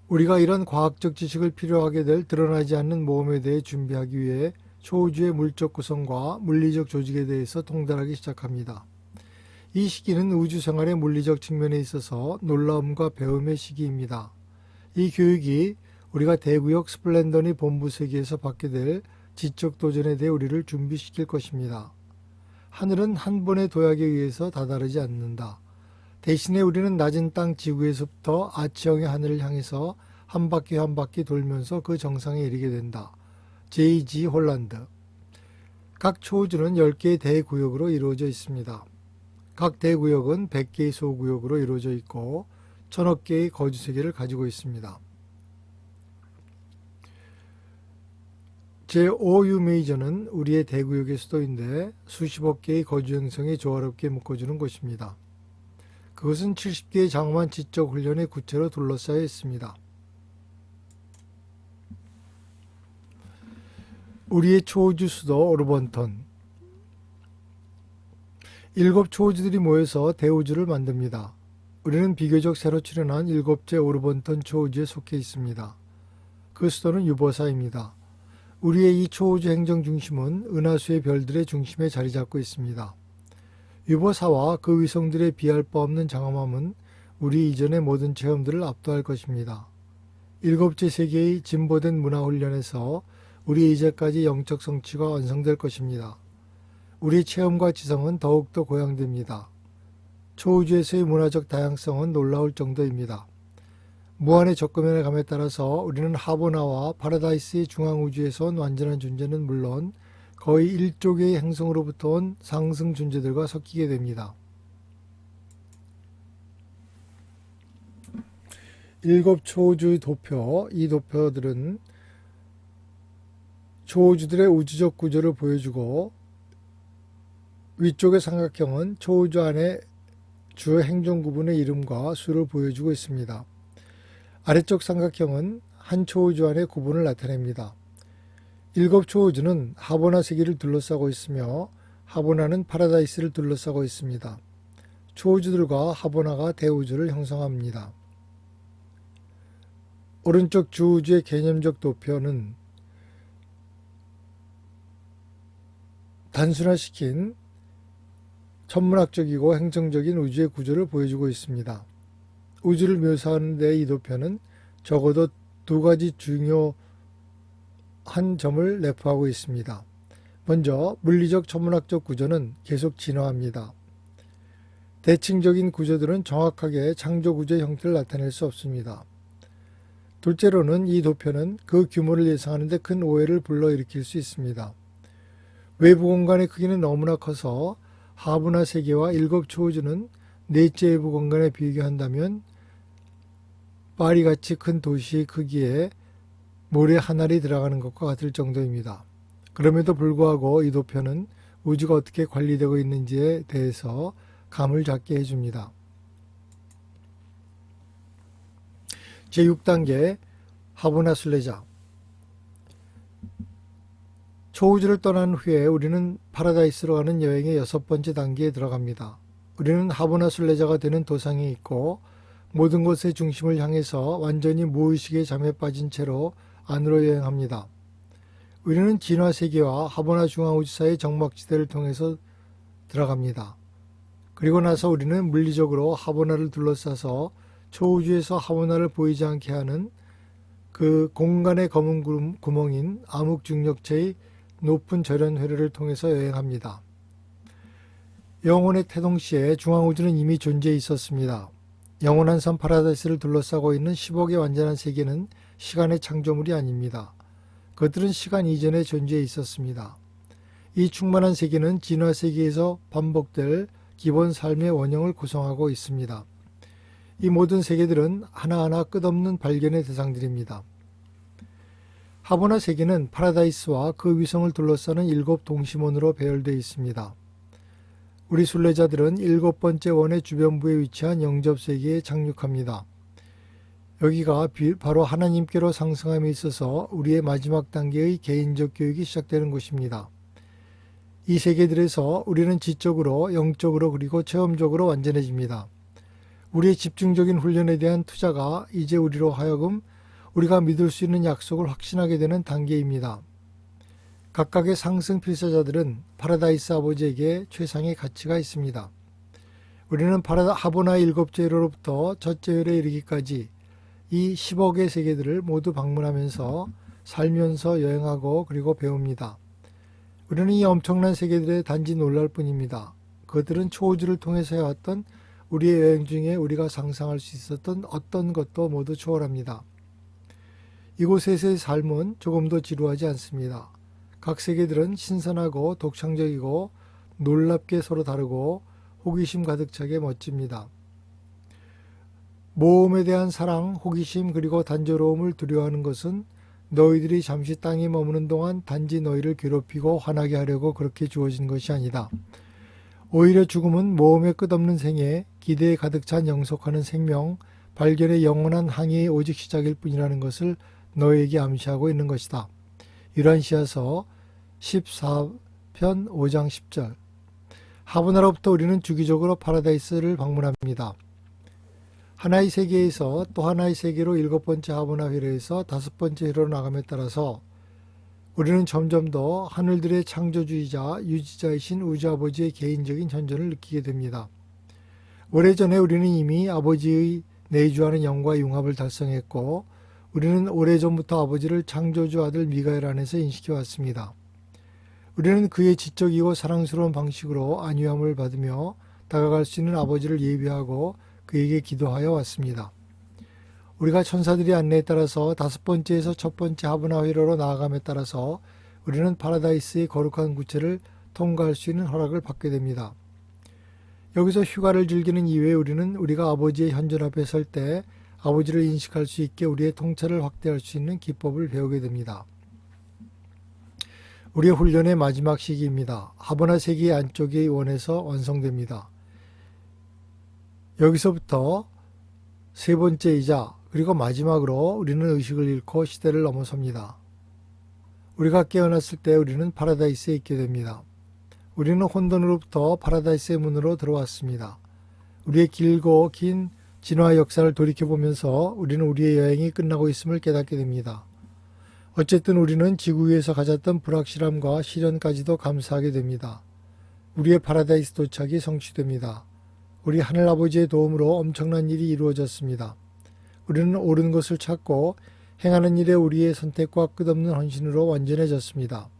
우리가 이런 과학적 지식을 필요하게 될 드러나지 않는 모험에 대해 준비하기 위해 초우주의 물적 구성과 물리적 조직에 대해서 통달하기 시작합니다. 이 시기는 우주 생활의 물리적 측면에 있어서 놀라움과 배움의 시기입니다. 이 교육이 우리가 대구역 스플렌더니 본부 세계에서 받게 될 지적 도전에 대해 우리를 준비시킬 것입니다. 하늘은 한 번의 도약에 의해서 다다르지 않는다. 대신에 우리는 낮은 땅 지구에서부터 아치형의 하늘을 향해서 한 바퀴 한 바퀴 돌면서 그 정상에 이르게 된다. J.G. 홀란드. 각 초우주는 10개의 대구역으로 이루어져 있습니다. 각 대구역은 100개의 소구역으로 이루어져 있고 1000억 개의 거주세계를 가지고 있습니다. 제5 메이저는 우리의 대구역의 수도인데 수십억 개의 거주 행성이 조화롭게 묶어주는 곳입니다. 그것은 70개의 장엄한 지적 훈련의 구체로 둘러싸여 있습니다. 우리의 초우주 수도 오르번턴. 7 초우주들이 모여서 대우주를 만듭니다. 우리는 비교적 새로 출현한 7째 오르번턴 초우주에 속해 있습니다. 그 수도는 유보사입니다. 우리의 이 초우주 행정 중심은 은하수의 별들의 중심에 자리 잡고 있습니다. 유보사와 그 위성들의 비할 바 없는 장엄함은 우리 이전의 모든 체험들을 압도할 것입니다. 7째 세계의 진보된 문화훈련에서 우리 이제까지 영적 성취가 완성될 것입니다. 우리 체험과 지성은 더욱더 고양됩니다. 초우주에서의 문화적 다양성은 놀라울 정도입니다. 무한의 접근면에 감에 따라서 우리는 하보나와 파라다이스의 중앙우주에서 온 완전한 존재는 물론 거의 1조 개의 행성으로부터 온 상승 존재들과 섞이게 됩니다. 7 초우주의 도표, 이 도표들은 초우주들의 우주적 구조를 보여주고 위쪽의 삼각형은 초우주 안에 주 행정 구분의 이름과 수를 보여주고 있습니다. 아래쪽 삼각형은 한 초우주 안의 구분을 나타냅니다. 7 초우주는 하보나 세계를 둘러싸고 있으며 하보나는 파라다이스를 둘러싸고 있습니다. 초우주들과 하보나가 대우주를 형성합니다. 오른쪽 주우주의 개념적 도표는 단순화시킨 천문학적이고 행정적인 우주의 구조를 보여주고 있습니다. 우주를 묘사하는 데 이 도표는 적어도 2가지 중요한 점을 내포하고 있습니다. 먼저 물리적 천문학적 구조는 계속 진화합니다. 대칭적인 구조들은 정확하게 창조 구조의 형태를 나타낼 수 없습니다. 둘째로는 이 도표는 그 규모를 예상하는 데 큰 오해를 불러일으킬 수 있습니다. 외부 공간의 크기는 너무나 커서 하브나 세계와 7 초우주는 넷째 외부 공간에 비교한다면 파리같이 큰 도시의 크기에 모래 한 알이 들어가는 것과 같을 정도입니다. 그럼에도 불구하고 이 도표는 우주가 어떻게 관리되고 있는지에 대해서 감을 잡게 해줍니다. 제6단계 하브나 순례자. 초우주를 떠난 후에 우리는 파라다이스로 가는 여행의 6번째 단계에 들어갑니다. 우리는 하브나 순례자가 되는 도상에 있고 모든 것의 중심을 향해서 완전히 무의식의 잠에 빠진 채로 안으로 여행합니다. 우리는 진화 세계와 하브나 중앙우주 사이의 정막지대를 통해서 들어갑니다. 그리고 나서 우리는 물리적으로 하브나를 둘러싸서 초우주에서 하브나를 보이지 않게 하는 그 공간의 검은 구멍인 암흑중력체의 높은 절연 회로를 통해서 여행합니다. 영혼의 태동 시에 중앙우주는 이미 존재해 있었습니다. 영원한 섬 파라다이스를 둘러싸고 있는 10억의 완전한 세계는 시간의 창조물이 아닙니다. 그것들은 시간 이전에 존재해 있었습니다. 이 충만한 세계는 진화 세계에서 반복될 기본 삶의 원형을 구성하고 있습니다. 이 모든 세계들은 하나하나 끝없는 발견의 대상들입니다. 하브나 세계는 파라다이스와 그 위성을 둘러싸는 7 동심원으로 배열되어 있습니다. 우리 순례자들은 7번째 원의 주변부에 위치한 영접세계에 착륙합니다. 여기가 바로 하나님께로 상승함에 있어서 우리의 마지막 단계의 개인적 교육이 시작되는 곳입니다. 이 세계들에서 우리는 지적으로, 영적으로 그리고 체험적으로 완전해집니다. 우리의 집중적인 훈련에 대한 투자가 이제 우리로 하여금 우리가 믿을 수 있는 약속을 확신하게 되는 단계입니다. 각각의 상승 필사자들은 파라다이스 아버지에게 최상의 가치가 있습니다. 우리는 하브나 7째 회로로부터 첫째 회로에 이르기까지 이 10억의 세계들을 모두 방문하면서 살면서 여행하고 그리고 배웁니다. 우리는 이 엄청난 세계들에 단지 놀랄 뿐입니다. 그들은 초우주를 통해서 해왔던 우리의 여행 중에 우리가 상상할 수 있었던 어떤 것도 모두 초월합니다. 이곳에서의 삶은 조금도 지루하지 않습니다. 각 세계들은 신선하고 독창적이고 놀랍게 서로 다르고 호기심 가득 차게 멋집니다. 모험에 대한 사랑, 호기심 그리고 단조로움을 두려워하는 것은 너희들이 잠시 땅에 머무는 동안 단지 너희를 괴롭히고 화나게 하려고 그렇게 주어진 것이 아니다. 오히려 죽음은 모험의 끝없는 생애, 기대에 가득 찬 영속하는 생명, 발견의 영원한 항해의 오직 시작일 뿐이라는 것을 너희에게 암시하고 있는 것이다. 유란시아서 14편 5장 10절. 하브나로부터 우리는 주기적으로 파라다이스를 방문합니다. 하나의 세계에서 또 하나의 세계로 7번째 하브나 회로에서 5번째 회로로 나감에 따라서 우리는 점점 더 하늘들의 창조주의자, 유지자이신 우주아버지의 개인적인 현존을 느끼게 됩니다. 오래전에 우리는 이미 아버지의 내주하는 영과 융합을 달성했고 우리는 오래전부터 아버지를 창조주 아들 미가엘 안에서 인식해왔습니다. 우리는 그의 지적이고 사랑스러운 방식으로 안위함을 받으며 다가갈 수 있는 아버지를 예비하고 그에게 기도하여 왔습니다. 우리가 천사들의 안내에 따라서 5번째에서 첫 번째 하브나 회로로 나아감에 따라서 우리는 파라다이스의 거룩한 구체를 통과할 수 있는 허락을 받게 됩니다. 여기서 휴가를 즐기는 이후에 우리는 우리가 아버지의 현존 앞에 설 때 아버지를 인식할 수 있게 우리의 통찰을 확대할 수 있는 기법을 배우게 됩니다. 우리의 훈련의 마지막 시기입니다. 하브나 세계의 안쪽의 원에서 완성됩니다. 여기서부터 세 번째이자 그리고 마지막으로 우리는 의식을 잃고 시대를 넘어섭니다. 우리가 깨어났을 때 우리는 파라다이스에 있게 됩니다. 우리는 혼돈으로부터 파라다이스의 문으로 들어왔습니다. 우리의 길고 긴 진화 역사를 돌이켜보면서 우리는 우리의 여행이 끝나고 있음을 깨닫게 됩니다. 어쨌든 우리는 지구 위에서 가졌던 불확실함과 시련까지도 감사하게 됩니다. 우리의 파라다이스 도착이 성취됩니다. 우리 하늘아버지의 도움으로 엄청난 일이 이루어졌습니다. 우리는 옳은 것을 찾고 행하는 일에 우리의 선택과 끝없는 헌신으로 완전해졌습니다.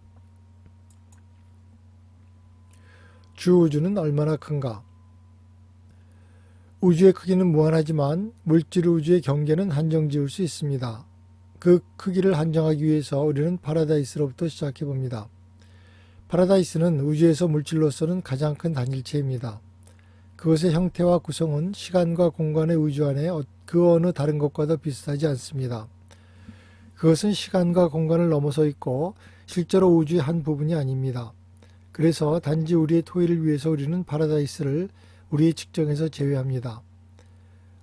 주우주는 얼마나 큰가? 우주의 크기는 무한하지만 물질 우주의 경계는 한정 지을 수 있습니다. 그 크기를 한정하기 위해서 우리는 파라다이스로부터 시작해 봅니다. 파라다이스는 우주에서 물질로서는 가장 큰 단일체입니다. 그것의 형태와 구성은 시간과 공간의 우주 안에 그 어느 다른 것과도 비슷하지 않습니다. 그것은 시간과 공간을 넘어서 있고 실제로 우주의 한 부분이 아닙니다. 그래서 단지 우리의 토의를 위해서 우리는 파라다이스를 우리의 측정에서 제외합니다.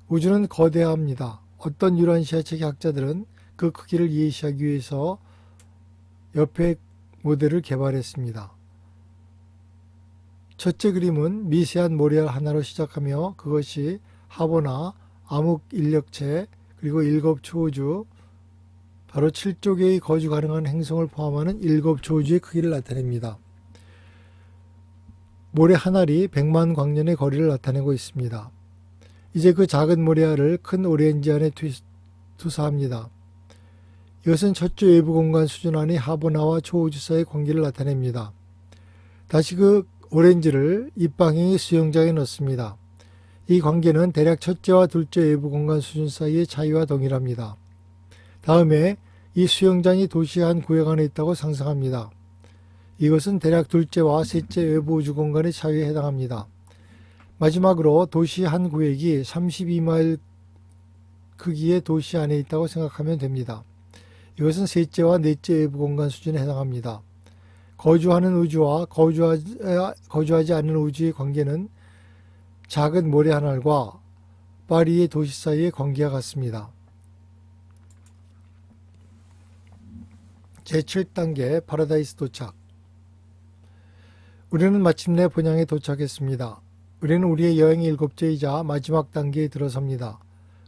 우주는 거대합니다. 어떤 유란시아책 학자들은 그 크기를 이해하기 위해서 옆에 모델을 개발했습니다. 첫째 그림은 미세한 모래 하나로 시작하며 그것이 하버나 암흑 인력체 그리고 7 초우주 바로 7조 개의 거주 가능한 행성을 포함하는 7 초우주의 크기를 나타냅니다. 모래 한 알이 100만 광년의 거리를 나타내고 있습니다. 이제 그 작은 모래알을 큰 오렌지 안에 투사합니다. 이것은 첫째 외부 공간 수준 안의 하버나와 초우주 사이의 관계를 나타냅니다. 다시 그 오렌지를 입방향의 수영장에 넣습니다. 이 관계는 대략 첫째와 둘째 외부 공간 수준 사이의 차이와 동일합니다. 다음에 이 수영장이 도시의 한 구역 안에 있다고 상상합니다. 이것은 대략 둘째와 셋째 외부 우주 공간의 차이에 해당합니다. 마지막으로 도시 한 구역이 32마일 크기의 도시 안에 있다고 생각하면 됩니다. 이것은 셋째와 넷째 외부 공간 수준에 해당합니다. 거주하는 우주와 거주하지 않는 우주의 관계는 작은 모래 한 알과 파리의 도시 사이의 관계와 같습니다. 제7단계 파라다이스 도착. 우리는 마침내 본향에 도착했습니다. 우리는 우리의 여행의 7제이자 마지막 단계에 들어섭니다.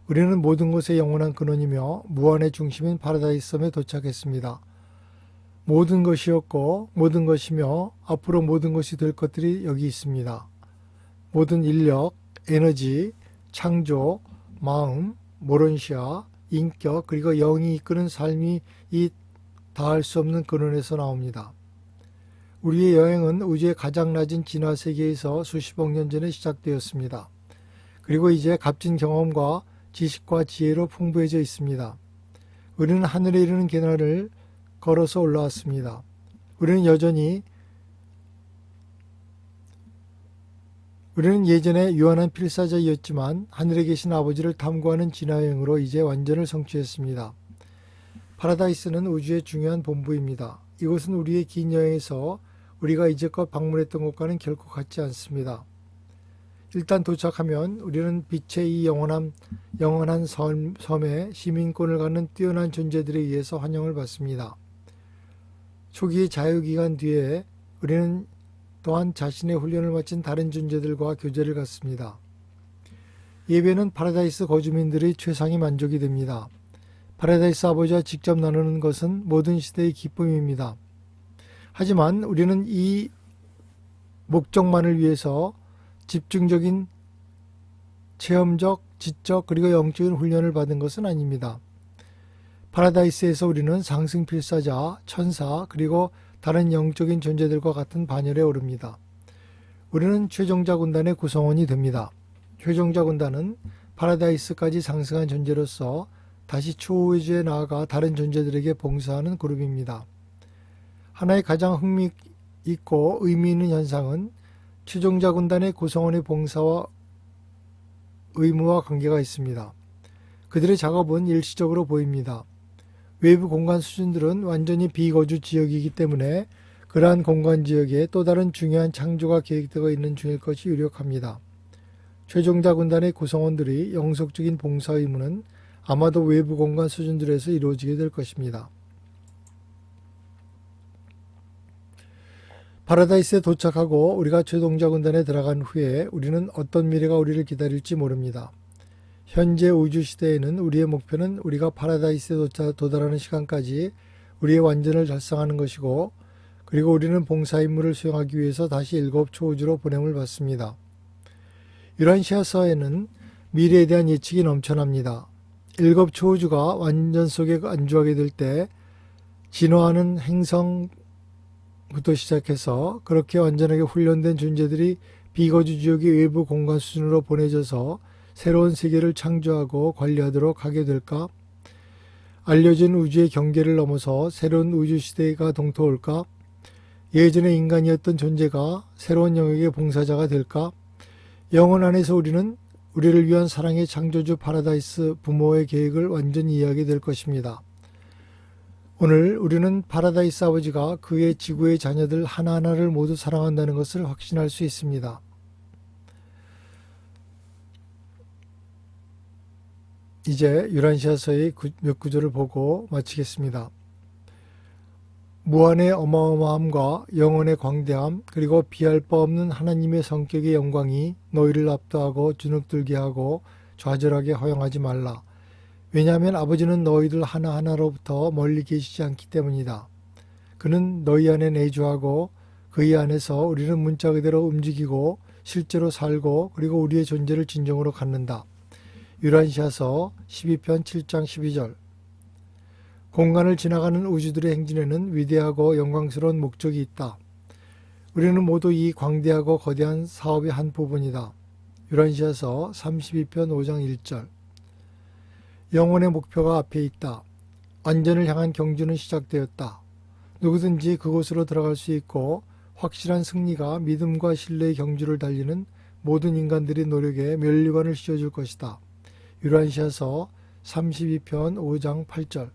우리는 모든 것의 영원한 근원이며 무한의 중심인 파라다이스 섬에 도착했습니다. 모든 것이었고 모든 것이며 앞으로 모든 것이 될 것들이 여기 있습니다. 모든 인력, 에너지, 창조, 마음, 모론시아, 인격 그리고 영이 이끄는 삶이 이 다할 수 없는 근원에서 나옵니다. 우리의 여행은 우주의 가장 낮은 진화 세계에서 수십억 년 전에 시작되었습니다. 그리고 이제 값진 경험과 지식과 지혜로 풍부해져 있습니다. 우리는 하늘에 이르는 계단을 걸어서 올라왔습니다. 우리는 예전에 유한한 필사자였지만 하늘에 계신 아버지를 탐구하는 진화여행으로 이제 완전을 성취했습니다. 파라다이스는 우주의 중요한 본부입니다. 이곳은 우리의 긴 여행에서 우리가 이제껏 방문했던 곳과는 결코 같지 않습니다. 일단 도착하면 우리는 빛의 이 영원한 섬에 시민권을 갖는 뛰어난 존재들에 의해서 환영을 받습니다. 초기의 자유기간 뒤에 우리는 또한 자신의 훈련을 마친 다른 존재들과 교제를 갖습니다. 예배는 파라다이스 거주민들의 최상의 만족이 됩니다. 파라다이스 아버지와 직접 나누는 것은 모든 시대의 기쁨입니다. 하지만 우리는 이 목적만을 위해서 집중적인 체험적, 지적 그리고 영적인 훈련을 받은 것은 아닙니다. 파라다이스에서 우리는 상승필사자, 천사 그리고 다른 영적인 존재들과 같은 반열에 오릅니다. 우리는 최종자 군단의 구성원이 됩니다. 최종자 군단은 파라다이스까지 상승한 존재로서 다시 초우주에 나아가 다른 존재들에게 봉사하는 그룹입니다. 하나의 가장 흥미있고 의미 있는 현상은 최종자 군단의 구성원의 봉사와 의무와 관계가 있습니다. 그들의 작업은 일시적으로 보입니다. 외부 공간 수준들은 완전히 비거주 지역이기 때문에 그러한 공간 지역에 또 다른 중요한 창조가 계획되어 있는 중일 것이 유력합니다. 최종자 군단의 구성원들이 영속적인 봉사 의무는 아마도 외부 공간 수준들에서 이루어지게 될 것입니다. 파라다이스에 도착하고 우리가 최종자 군단에 들어간 후에 우리는 어떤 미래가 우리를 기다릴지 모릅니다. 현재 우주 시대에는 우리의 목표는 우리가 파라다이스에 도달하는 시간까지 우리의 완전을 달성하는 것이고 그리고 우리는 봉사 임무를 수행하기 위해서 다시 7 초우주로 보냄을 받습니다. 유란시아서에는 미래에 대한 예측이 넘쳐납니다. 7 초우주가 완전 속에 안주하게 될 때 진화하는 행성 부터 시작해서 그렇게 완전하게 훈련된 존재들이 비거주 지역의 외부 공간 수준으로 보내져서 새로운 세계를 창조하고 관리하도록 하게 될까? 알려진 우주의 경계를 넘어서 새로운 우주 시대가 동토올까? 예전의 인간이었던 존재가 새로운 영역의 봉사자가 될까? 영혼 안에서 우리를 위한 사랑의 창조주 파라다이스 부모의 계획을 완전히 이해하게 될 것입니다. 오늘 우리는 파라다이스 아버지가 그의 지구의 자녀들 하나하나를 모두 사랑한다는 것을 확신할 수 있습니다. 이제 유란시아서의 몇 구절을 보고 마치겠습니다. 무한의 어마어마함과 영원의 광대함 그리고 비할 바 없는 하나님의 성격의 영광이 너희를 압도하고 주눅들게 하고 좌절하게 허용하지 말라. 왜냐하면 아버지는 너희들 하나하나로부터 멀리 계시지 않기 때문이다. 그는 너희 안에 내주하고 그의 안에서 우리는 문자 그대로 움직이고 실제로 살고 그리고 우리의 존재를 진정으로 갖는다. 유란시아서 12편 7장 12절. 공간을 지나가는 우주들의 행진에는 위대하고 영광스러운 목적이 있다. 우리는 모두 이 광대하고 거대한 사업의 한 부분이다. 유란시아서 32편 5장 1절. 영혼의 목표가 앞에 있다. 완전을 향한 경주는 시작되었다. 누구든지 그곳으로 들어갈 수 있고 확실한 승리가 믿음과 신뢰의 경주를 달리는 모든 인간들의 노력에 면류관을 씌워줄 것이다. 유란시아서 32편 5장 8절.